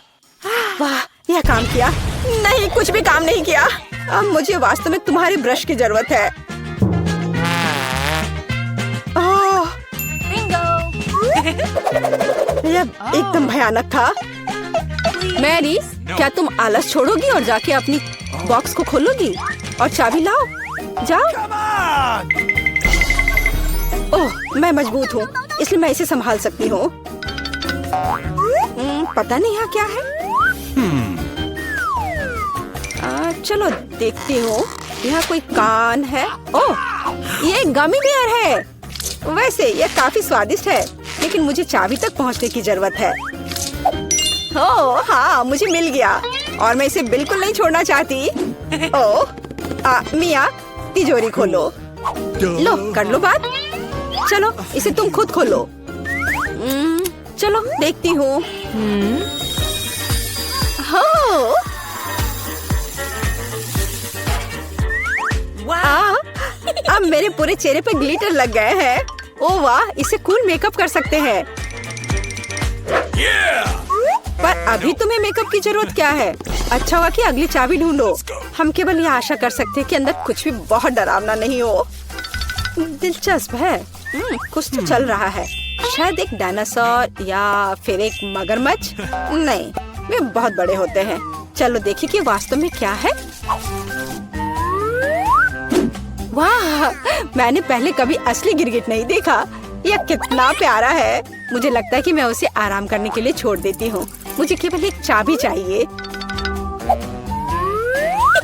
वाह, यह काम किया। नहीं, कुछ भी काम नहीं किया। अब मुझे वास्तव में तुम्हारे ब्रश की जरूरत है। यह एकदम भयानक था। मैरी, क्या तुम आलस छोड़ोगी और जाके अपनी बॉक्स को खोलोगी और चाबी लाओ? जाओ। ओह, मैं मजबूत हूँ, इसलिए मैं इसे संभाल सकती हूँ। पता नहीं यहाँ क्या है। चलो देखती हूँ। यहाँ कोई कान है। ओह, ये गमी बेयर है। वैसे ये काफी स्वादिष्ट है, लेकिन मुझे चाबी तक पहुँचने की जरूरत है। ओह हाँ, मुझे मिल गया और मैं इसे बिल्कुल नहीं छोड़ना चाहती। ओह, मिया, तिजोरी खोलो। लो, कर लो बात। चलो, इसे तुम खुद खोलो। चलो देखती हूँ। अब मेरे पूरे चेहरे पे ग्लिटर लग गए हैं। ओह वाह, इसे कूल मेकअप कर सकते हैं। पर अभी तुम्हें मेकअप की जरूरत क्या है? अच्छा हुआ कि अगली चाबी ढूंढो। हम केवल ये आशा कर सकते हैं कि अंदर कुछ भी बहुत डरावना नहीं हो। दिलचस्प है। कुछ तो चल रहा है। शायद एक डायनासोर या फिर एक मगरमच्छ। नहीं, वे बहुत बड़े होते हैं। चलो देखिए कि वास्तव में क्या है। वाह, मैंने पहले कभी असली गिरगिट नहीं देखा। यह कितना प्यारा है। मुझे लगता है कि मैं उसे आराम करने के लिए छोड़ देती हूँ। मुझे केवल एक चाबी चाहिए।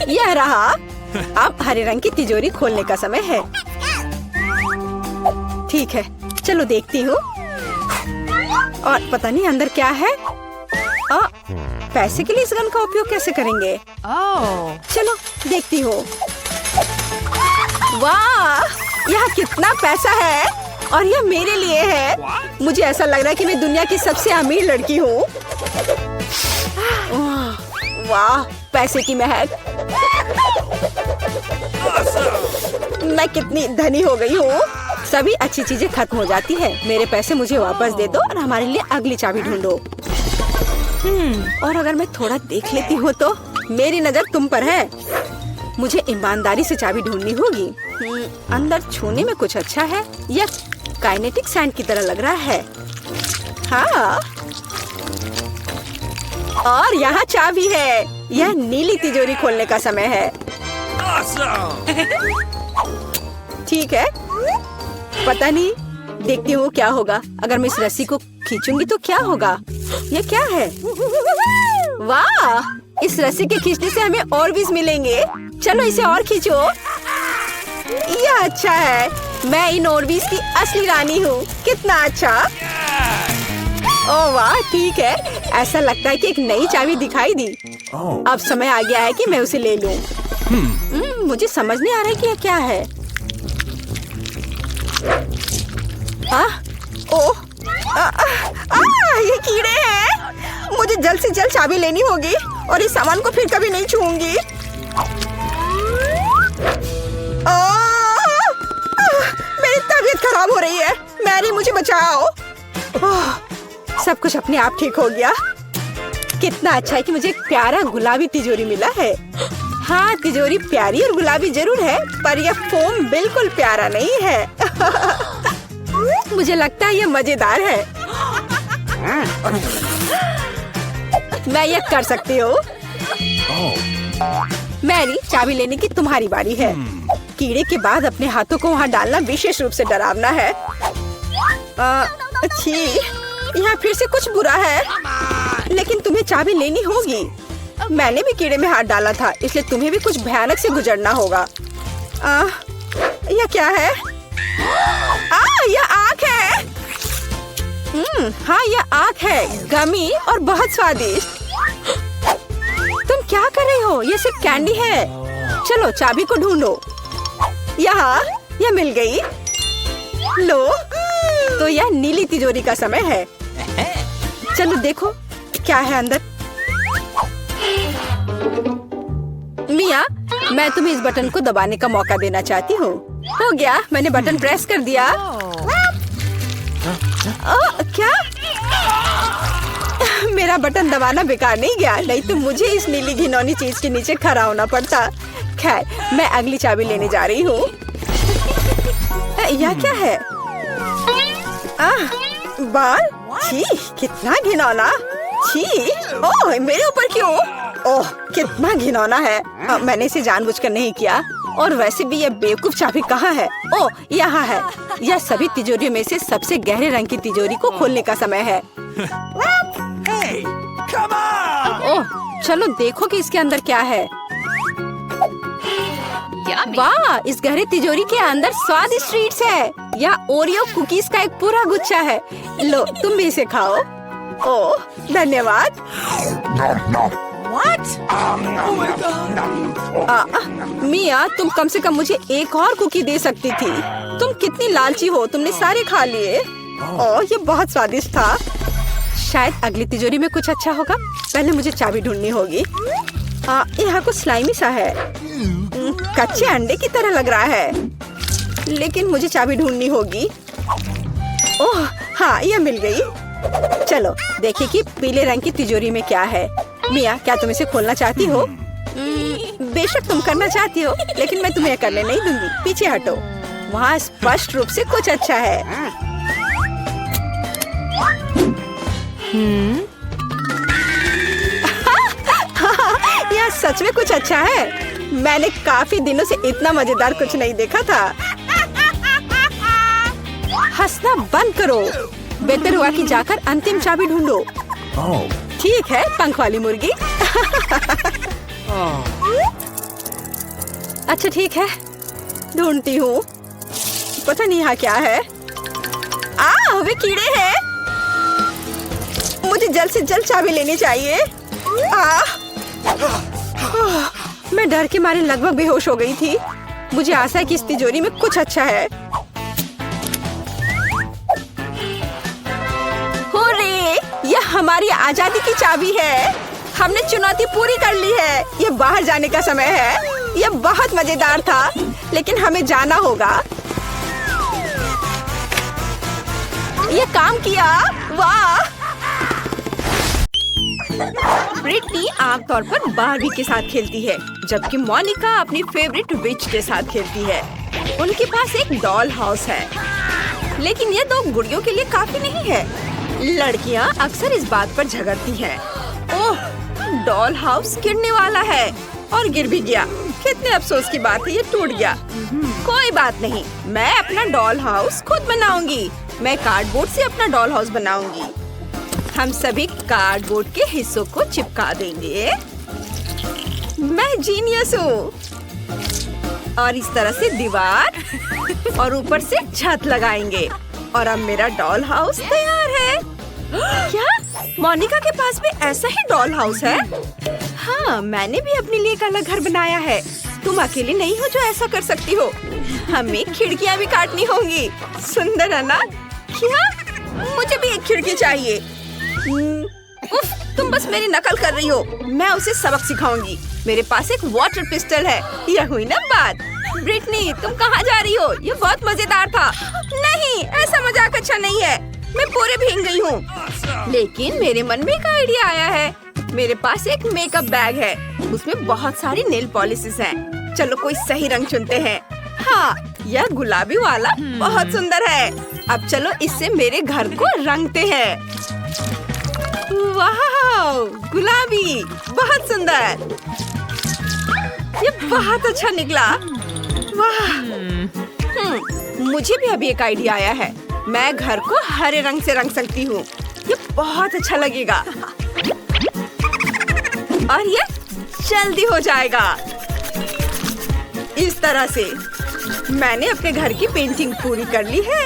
यह रहा। अब हरे रंग की तिजोरी खोलने का समय है। ठीक है, चलो देखती हूँ। और पता नहीं अंदर क्या है। पैसे के लिए इस गन का उपयोग कैसे करेंगे? चलो देखती हूँ। वाह, यहाँ कितना पैसा है और यह मेरे लिए है। मुझे ऐसा लग रहा है कि मैं दुनिया की सबसे अमीर लड़की हूँ। वाह, पैसे की महक। मैं कितनी धनी हो गई हूँ। सभी अच्छी चीजें खत्म हो जाती है। मेरे पैसे मुझे वापस दे दो और हमारे लिए अगली चाबी ढूंढो। और अगर मैं थोड़ा देख लेती हूँ तो मेरी नजर तुम पर है। मुझे ईमानदारी से चाबी ढूंढनी होगी। अंदर छूने में कुछ अच्छा है। यह काइनेटिक सैंड की तरह लग रहा है। हाँ, और यहाँ चाबी है। यह नीली तिजोरी खोलने का समय है। ठीक है, पता नहीं, देखती हूँ क्या होगा। अगर मैं इस रस्सी को खींचूंगी तो क्या होगा? ये क्या है? वाह, इस रस्सी के खींचने से हमें और भी मिलेंगे। चलो इसे और खींचो। यह अच्छा है। मैं इन ऑर्बिस की असली रानी हूँ। कितना अच्छा। ओह वाह, ठीक है। ऐसा लगता है कि एक नई चाबी दिखाई दी। अब समय आ गया है कि मैं उसे ले लूं। मुझे समझ नहीं आ रहा है कि यह क्या है। ये कीड़े हैं। मुझे जल्द से जल्द चाबी लेनी होगी और इस सामान को फिर कभी नहीं छूऊंगी। मेरी तबीयत खराब हो रही है। मैरी, मुझे बचाओ। सब कुछ अपने आप ठीक हो गया। कितना अच्छा है कि मुझे एक प्यारा गुलाबी तिजोरी मिला है। हाँ, तिजोरी प्यारी और गुलाबी जरूर है, पर यह फोम बिल्कुल प्यारा नहीं है। मुझे लगता है यह मजेदार है। मैं यह कर सकती हूँ। मैरी, चाबी लेने की तुम्हारी बारी है। कीड़े के बाद अपने हाथों को वहाँ डालना विशेष रूप से डरावना है। अच्छी, यहाँ फिर से कुछ बुरा है, लेकिन तुम्हें चाबी लेनी होगी। मैंने भी कीड़े में हाथ डाला था, इसलिए तुम्हें भी कुछ भयानक से गुजरना होगा। यह क्या है? यह आँख है। हाँ, यह आँख है, गमी और बहुत स्वादिष्ट। तुम क्या कर रही हो? यह सिर्फ कैंडी है। चलो चाबी को ढूंढो। यहाँ, यह मिल गई। लो, तो यह नीली तिजोरी का समय है। चलो देखो क्या है अंदर। मिया, मैं तुम्हें इस बटन को दबाने का मौका देना चाहती हूँ। हो गया, मैंने बटन प्रेस कर दिया। क्या? मेरा बटन दबाना बेकार नहीं गया, नहीं तो मुझे इस नीली घिनौनी चीज के नीचे खड़ा होना पड़ता। खैर, मैं अगली चाबी लेने जा रही हूँ। यह क्या है? बाल? छी, कितना घिनौना। छी, ओह मेरे ऊपर क्यों? ओह कितना घिनौना है। मैंने इसे जानबूझकर नहीं किया। और वैसे भी यह बेवकूफ चाबी कहाँ है? ओह यहाँ है। यह सभी तिजोरियों में से सबसे गहरे रंग की तिजोरी को खोलने का समय है। Hey, come on! ओह चलो देखो कि इसके अंदर क्या है। Yummy. वाह, इस गहरे तिजोरी के अंदर स्वादिष्ट ट्रीट्स है। या ओरियो कुकीज का एक पूरा गुच्छा है। लो तुम भी इसे खाओ। ओह धन्यवाद। What? Oh my God! मिया, तुम कम से कम मुझे एक और कुकी दे सकती थी। तुम कितनी लालची हो, तुमने सारे खा लिए। ओह ये बहुत स्वादिष्ट था। शायद अगली तिजोरी में कुछ अच्छा होगा। पहले मुझे चाबी ढूंढनी होगी। यहाँ कुछ स्लाइमी सा है। कच्चे अंडे की तरह लग रहा है। लेकिन मुझे चाबी ढूंढनी होगी। ओह हाँ, यह मिल गई। चलो देखिए कि पीले रंग की तिजोरी में क्या है। मिया, क्या तुम इसे खोलना चाहती हो? बेशक तुम करना चाहती हो, लेकिन मैं तुम्हें करने नहीं दूंगी। पीछे हटो। वहाँ स्पष्ट रूप से कुछ अच्छा है। यह सच में कुछ अच्छा है। मैंने काफी दिनों से इतना मजेदार कुछ नहीं देखा था। हंसना बंद करो। बेहतर हुआ कि जाकर अंतिम चाबी ढूंढो। Oh. ठीक है, पंख वाली मुर्गी। अच्छा ठीक है, ढूंढती हूँ। पता नहीं यहाँ क्या है। वे कीड़े हैं। मुझे जल्द से जल्द चाबी लेनी चाहिए। मैं डर के मारे लगभग बेहोश हो गई थी। मुझे आशा है कि इस तिजोरी में कुछ अच्छा है। हुर्रे! यह हमारी आजादी की चाबी है। हमने चुनौती पूरी कर ली है। यह बाहर जाने का समय है। यह बहुत मजेदार था, लेकिन हमें जाना होगा। यह काम किया। वाह! ब्रिटनी आमतौर पर बारबी के साथ खेलती है, जबकि मोनिका अपनी फेवरेट विच के साथ खेलती है। उनके पास एक डॉल हाउस है, लेकिन ये दो गुड़ियों के लिए काफी नहीं है। लड़कियां अक्सर इस बात पर झगड़ती हैं। ओह, डॉल हाउस गिरने वाला है और गिर भी गया। कितने अफसोस की बात है, ये टूट गया। कोई बात नहीं, मैं अपना डॉल हाउस खुद बनाऊंगी। मैं कार्डबोर्ड से अपना डॉल हाउस बनाऊंगी। हम सभी कार्डबोर्ड के हिस्सों को चिपका देंगे। मैं जीनियस हूँ। और इस तरह से दीवार और ऊपर से छत लगाएंगे। और अब मेरा डॉल हाउस तैयार है। क्या मोनिका के पास भी ऐसा ही डॉल हाउस है? हाँ, मैंने भी अपने लिए एक अलग घर बनाया है। तुम अकेले नहीं हो जो ऐसा कर सकती हो। हमें खिड़कियाँ भी काटनी होंगी। सुंदर है ना? क्या? मुझे भी एक खिड़की चाहिए। उफ, तुम बस मेरी नकल कर रही हो। मैं उसे सबक सिखाऊंगी। मेरे पास एक वाटर पिस्टल है। यह हुई ना बात। ब्रिटनी, तुम कहाँ जा रही हो? ये बहुत मजेदार था। नहीं, ऐसा मजाक अच्छा नहीं है। मैं पूरे भीग गई हूँ। लेकिन मेरे मन में एक आइडिया आया है। मेरे पास एक मेकअप बैग है। उसमें बहुत सारी नेल पॉलिशेस हैं। चलो कोई सही रंग चुनते हैं। हाँ, यह गुलाबी वाला बहुत सुंदर है। अब चलो इससे मेरे घर को रंगते हैं। वाह, गुलाबी, बहुत सुंदर। ये बहुत अच्छा निकला। वाह! मुझे भी अभी एक आइडिया आया है। मैं घर को हरे रंग से रंग सकती हूँ। ये बहुत अच्छा लगेगा। और ये जल्दी हो जाएगा। इस तरह से मैंने अपने घर की पेंटिंग पूरी कर ली है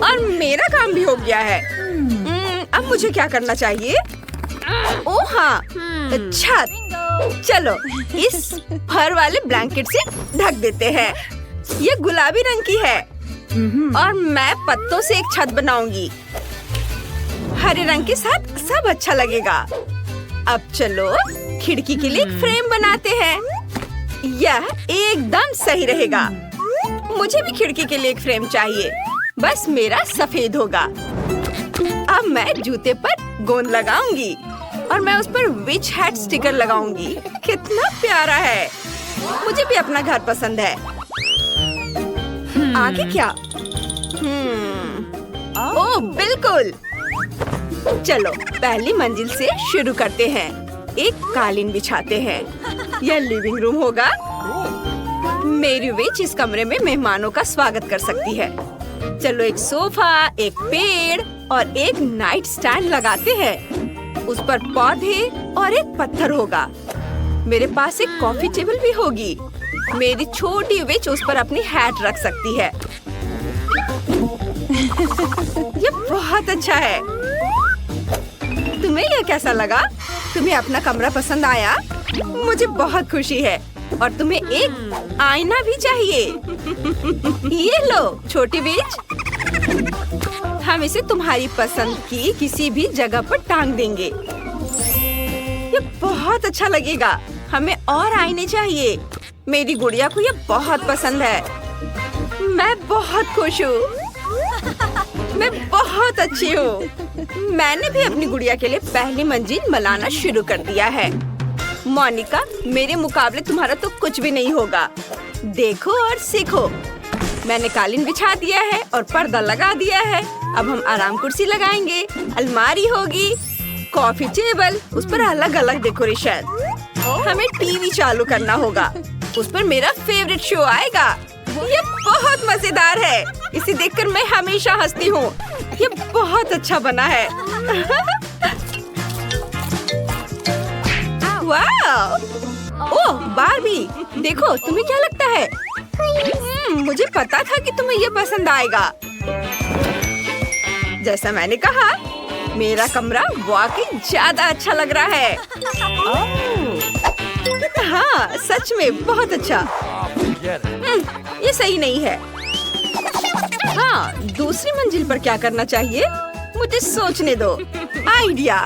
और मेरा काम भी हो गया है। अब मुझे क्या करना चाहिए? ओह हाँ, छत। चलो इस फर वाले ब्लैंकेट से ढक देते हैं। ये गुलाबी रंग की है और मैं पत्तों से एक छत बनाऊंगी। हरे रंग के साथ सब अच्छा लगेगा। अब चलो खिड़की के लिए एक फ्रेम बनाते हैं। यह एकदम सही रहेगा। मुझे भी खिड़की के लिए एक फ्रेम चाहिए। बस मेरा सफेद होगा। अब मैं जूते पर गोंद लगाऊंगी और मैं उस पर विच हैट स्टिकर लगाऊंगी। कितना प्यारा है। मुझे भी अपना घर पसंद है। आगे क्या? ओह बिल्कुल, चलो पहली मंजिल से शुरू करते हैं। एक कालीन बिछाते हैं। यह लिविंग रूम होगा। मेरी विच इस कमरे में मेहमानों का स्वागत कर सकती है। चलो एक सोफा, एक पेड़ और एक नाइट स्टैंड लगाते हैं। उस पर पौधे और एक पत्थर होगा। मेरे पास एक कॉफी टेबल भी होगी। मेरी छोटी विच उस पर अपनी हैट रख सकती है। ये बहुत अच्छा है। तुम्हें यह कैसा लगा? तुम्हें अपना कमरा पसंद आया? मुझे बहुत खुशी है। और तुम्हें एक आईना भी चाहिए। ये लो छोटी बीच। हम इसे तुम्हारी पसंद की किसी भी जगह पर टांग देंगे। ये बहुत अच्छा लगेगा। हमें और आईने चाहिए। मेरी गुड़िया को ये बहुत पसंद है। मैं बहुत खुश हूँ। मैं बहुत अच्छी हूँ। मैंने भी अपनी गुड़िया के लिए पहली मंजिल बनाना शुरू कर दिया है। मोनिका, मेरे मुकाबले तुम्हारा तो कुछ भी नहीं होगा। देखो और सीखो। मैंने कालीन बिछा दिया है और पर्दा लगा दिया है। अब हम आराम कुर्सी लगाएंगे। अलमारी होगी, कॉफी टेबल, उस पर अलग अलग डेकोरेशन। हमें टीवी चालू करना होगा। उस पर मेरा फेवरेट शो आएगा। ये बहुत मजेदार है। इसे देखकर मैं हमेशा हंसती हूँ। ये बहुत अच्छा बना है। वाह! ओह बार्बी, देखो तुम्हें क्या लगता है? मुझे पता था कि तुम्हें ये पसंद आएगा। जैसा मैंने कहा, मेरा कमरा वाकई ज्यादा अच्छा लग रहा है। हाँ, सच में बहुत अच्छा। ये सही नहीं है। हाँ, दूसरी मंजिल पर क्या करना चाहिए? मुझे सोचने दो। आइडिया!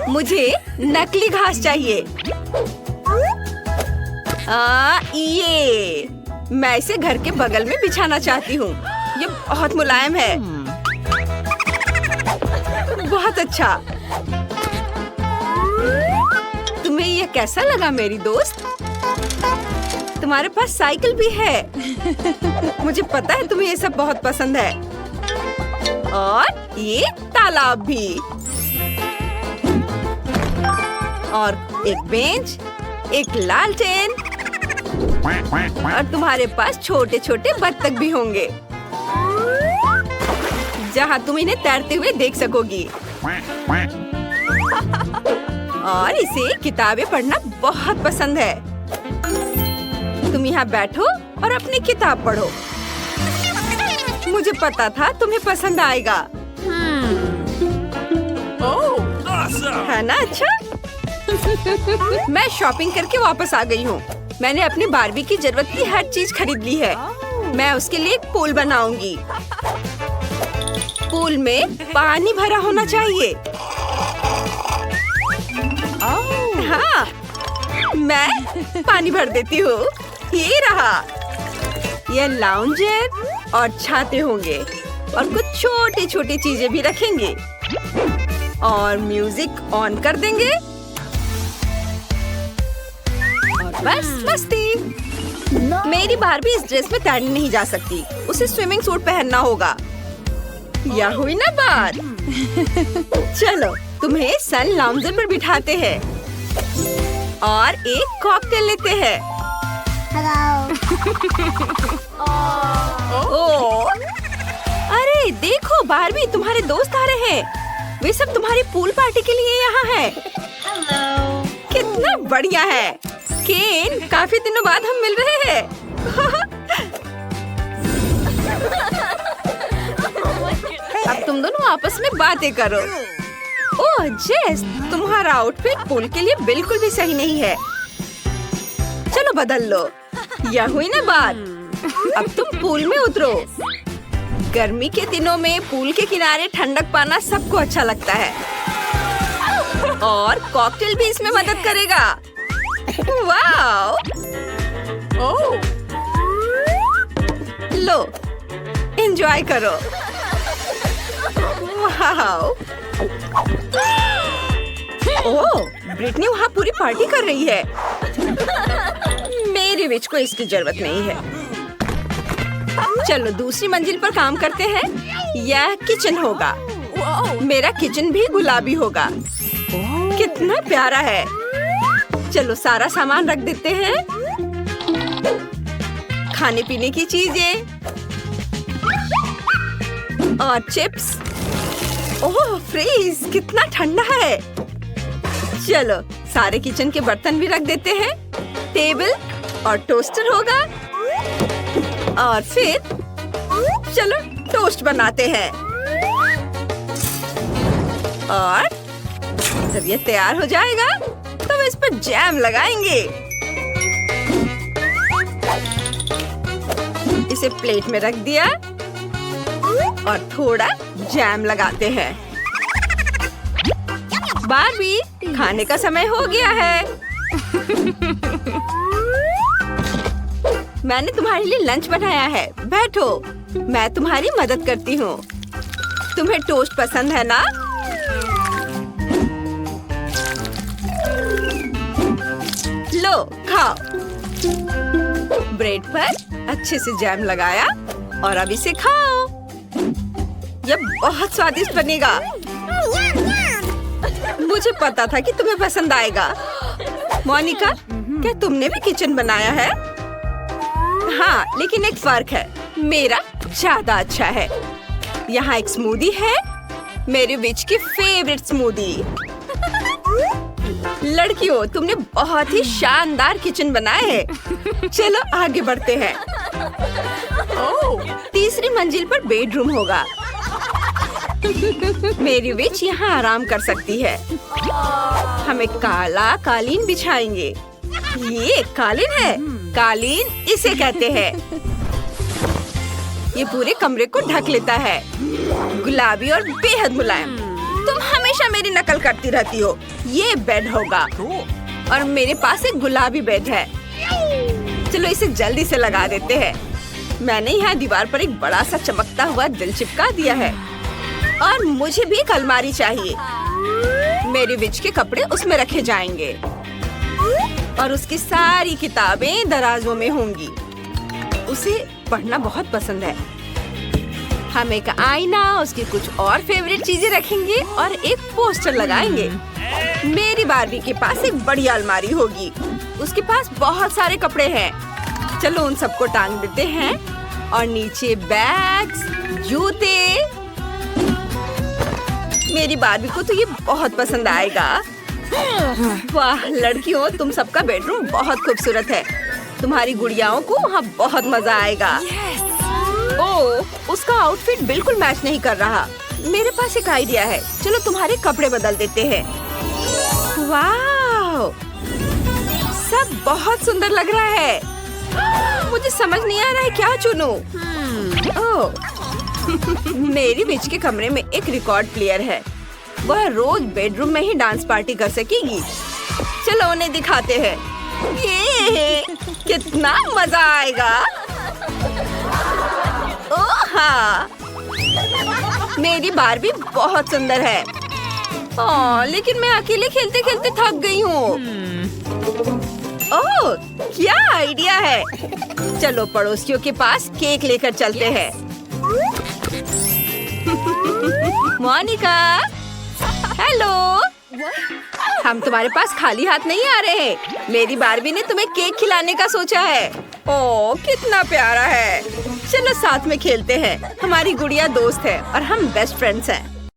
मुझे नकली घास चाहिए। ये मैं इसे घर के बगल में बिछाना चाहती हूँ। ये बहुत मुलायम है। बहुत अच्छा। तुम्हें ये कैसा लगा मेरी दोस्त? तुम्हारे पास साइकिल भी है। मुझे पता है तुम्हें ये सब बहुत पसंद है। और ये तालाब भी। और एक बेंच, एक लालटेन। और तुम्हारे पास छोटे छोटे बत्तख भी होंगे, जहाँ तुम इन्हें तैरते हुए देख सकोगी। और इसे किताबें पढ़ना बहुत पसंद है। तुम यहाँ बैठो और अपनी किताब पढ़ो। मुझे पता था तुम्हें पसंद आएगा। है ना अच्छा? मैं शॉपिंग करके वापस आ गई हूँ। मैंने अपनी बार्बी की जरूरत की हर चीज खरीद ली है। मैं उसके लिए एक पूल बनाऊंगी। पूल में पानी भरा होना चाहिए। हाँ, मैं पानी भर देती हूँ। ये रहा। ये लाउंजर और छाते होंगे और कुछ छोटी छोटी चीजें भी रखेंगे। और म्यूजिक ऑन कर देंगे। और बस मस्ती। मेरी बार्बी इस ड्रेस में तैरने नहीं जा सकती। उसे स्विमिंग सूट पहनना होगा। यह हुई ना बात। चलो तुम्हें सन लाउंजर पर बिठाते हैं और एक कॉकटेल लेते हैं। ओह, अरे देखो बार्बी, तुम्हारे दोस्त आ रहे हैं। वे सब तुम्हारी पूल पार्टी के लिए यहाँ हैं। कितना बढ़िया है। केन, काफी दिनों बाद हम मिल रहे हैं। अब तुम दोनों आपस में बातें करो। ओह जेस, तुम्हारा आउटफिट पूल के लिए बिल्कुल भी सही नहीं है। चलो बदल लो। यह हुई ना बात। अब तुम पूल में उतरो। गर्मी के दिनों में पूल के किनारे ठंडक पाना सबको अच्छा लगता है। और कॉकटेल भी इसमें मदद करेगा। वाओ! ओह, लो, एंजॉय करो। वाओ! ओह, ब्रिटनी वहाँ पूरी पार्टी कर रही है। मेरी विच को इसकी जरूरत नहीं है। चलो दूसरी मंजिल पर काम करते हैं। यह किचन होगा। मेरा किचन भी गुलाबी होगा। कितना प्यारा है। चलो सारा सामान रख देते हैं। खाने पीने की चीजें और चिप्स। ओह फ्रीज, कितना ठंडा है। चलो सारे किचन के बर्तन भी रख देते हैं। टेबल और टोस्टर होगा। और फिर चलो टोस्ट बनाते हैं। और जब ये तैयार हो जाएगा तो हम इस पर जैम लगाएंगे। इसे प्लेट में रख दिया और थोड़ा जैम लगाते हैं। बार्बी, खाने का समय हो गया है। मैंने तुम्हारे लिए लंच बनाया है। बैठो, मैं तुम्हारी मदद करती हूँ। तुम्हें टोस्ट पसंद है ना? लो खाओ। ब्रेड पर अच्छे से जैम लगाया और अब इसे खाओ। यह बहुत स्वादिष्ट बनेगा। मुझे पता था कि तुम्हें पसंद आएगा। मोनिका, क्या तुमने भी किचन बनाया है? हाँ, लेकिन एक फर्क है। मेरा ज्यादा अच्छा है। यहाँ एक स्मूदी है, मेरे विच की फेवरेट स्मूदी। लड़कियों, तुमने बहुत ही शानदार किचन बनाया है। चलो आगे बढ़ते हैं। तीसरी मंजिल पर बेडरूम होगा। मेरी विच यहाँ आराम कर सकती है। हम एक काला कालीन बिछाएंगे। ये कालीन है। कालीन इसे कहते हैं। ये पूरे कमरे को ढक लेता है। गुलाबी और बेहद मुलायम। तुम हमेशा मेरी नकल करती रहती हो। ये बेड होगा और मेरे पास एक गुलाबी बेड है। चलो इसे जल्दी से लगा देते हैं। मैंने यहाँ दीवार पर एक बड़ा सा चमकता हुआ दिल चिपका दिया है। और मुझे भी एक अलमारी चाहिए। मेरे विच के कपड़े उसमें रखे जाएंगे और उसकी सारी किताबें दराजों में होंगी। उसे पढ़ना बहुत पसंद है। हम एक आईना, उसकी कुछ और फेवरेट चीजें रखेंगे और एक पोस्टर लगाएंगे। मेरी बार्बी के पास एक बड़ी अलमारी होगी। उसके पास बहुत सारे कपड़े हैं। चलो उन सबको टांग देते हैं और नीचे बैग्स, जूते। मेरी बार्बी को तो ये बहुत पसंद आएगा। वाह लड़कियों, तुम सबका बेडरूम बहुत खूबसूरत है। तुम्हारी गुड़ियाओं को वहाँ बहुत मजा आएगा। ओह, उसका आउटफिट बिल्कुल मैच नहीं कर रहा। मेरे पास एक आइडिया है। चलो तुम्हारे कपड़े बदल देते हैं। वाह, सब बहुत सुंदर लग रहा है। मुझे समझ नहीं आ रहा है क्या चुनूं। ओह, मेरी बीच के कमरे में एक रिकॉर्ड प्लेयर है। वह रोज बेडरूम में ही डांस पार्टी कर सकेगी। चलो उन्हें दिखाते हैं। ये कितना मजा आएगा। ओह हाँ, मेरी बार्बी बहुत सुंदर है। लेकिन मैं अकेले खेलते खेलते थक गई हूँ। ओह, क्या आइडिया है। चलो पड़ोसियों के पास केक लेकर चलते हैं। मोनिका, हेलो। हम तुम्हारे पास खाली हाथ नहीं आ रहे हैं। मेरी बार्बी ने तुम्हें केक खिलाने का सोचा है। ओह, कितना प्यारा है। चलो साथ में खेलते हैं। हमारी गुड़िया दोस्त है और हम बेस्ट फ्रेंड्स हैं।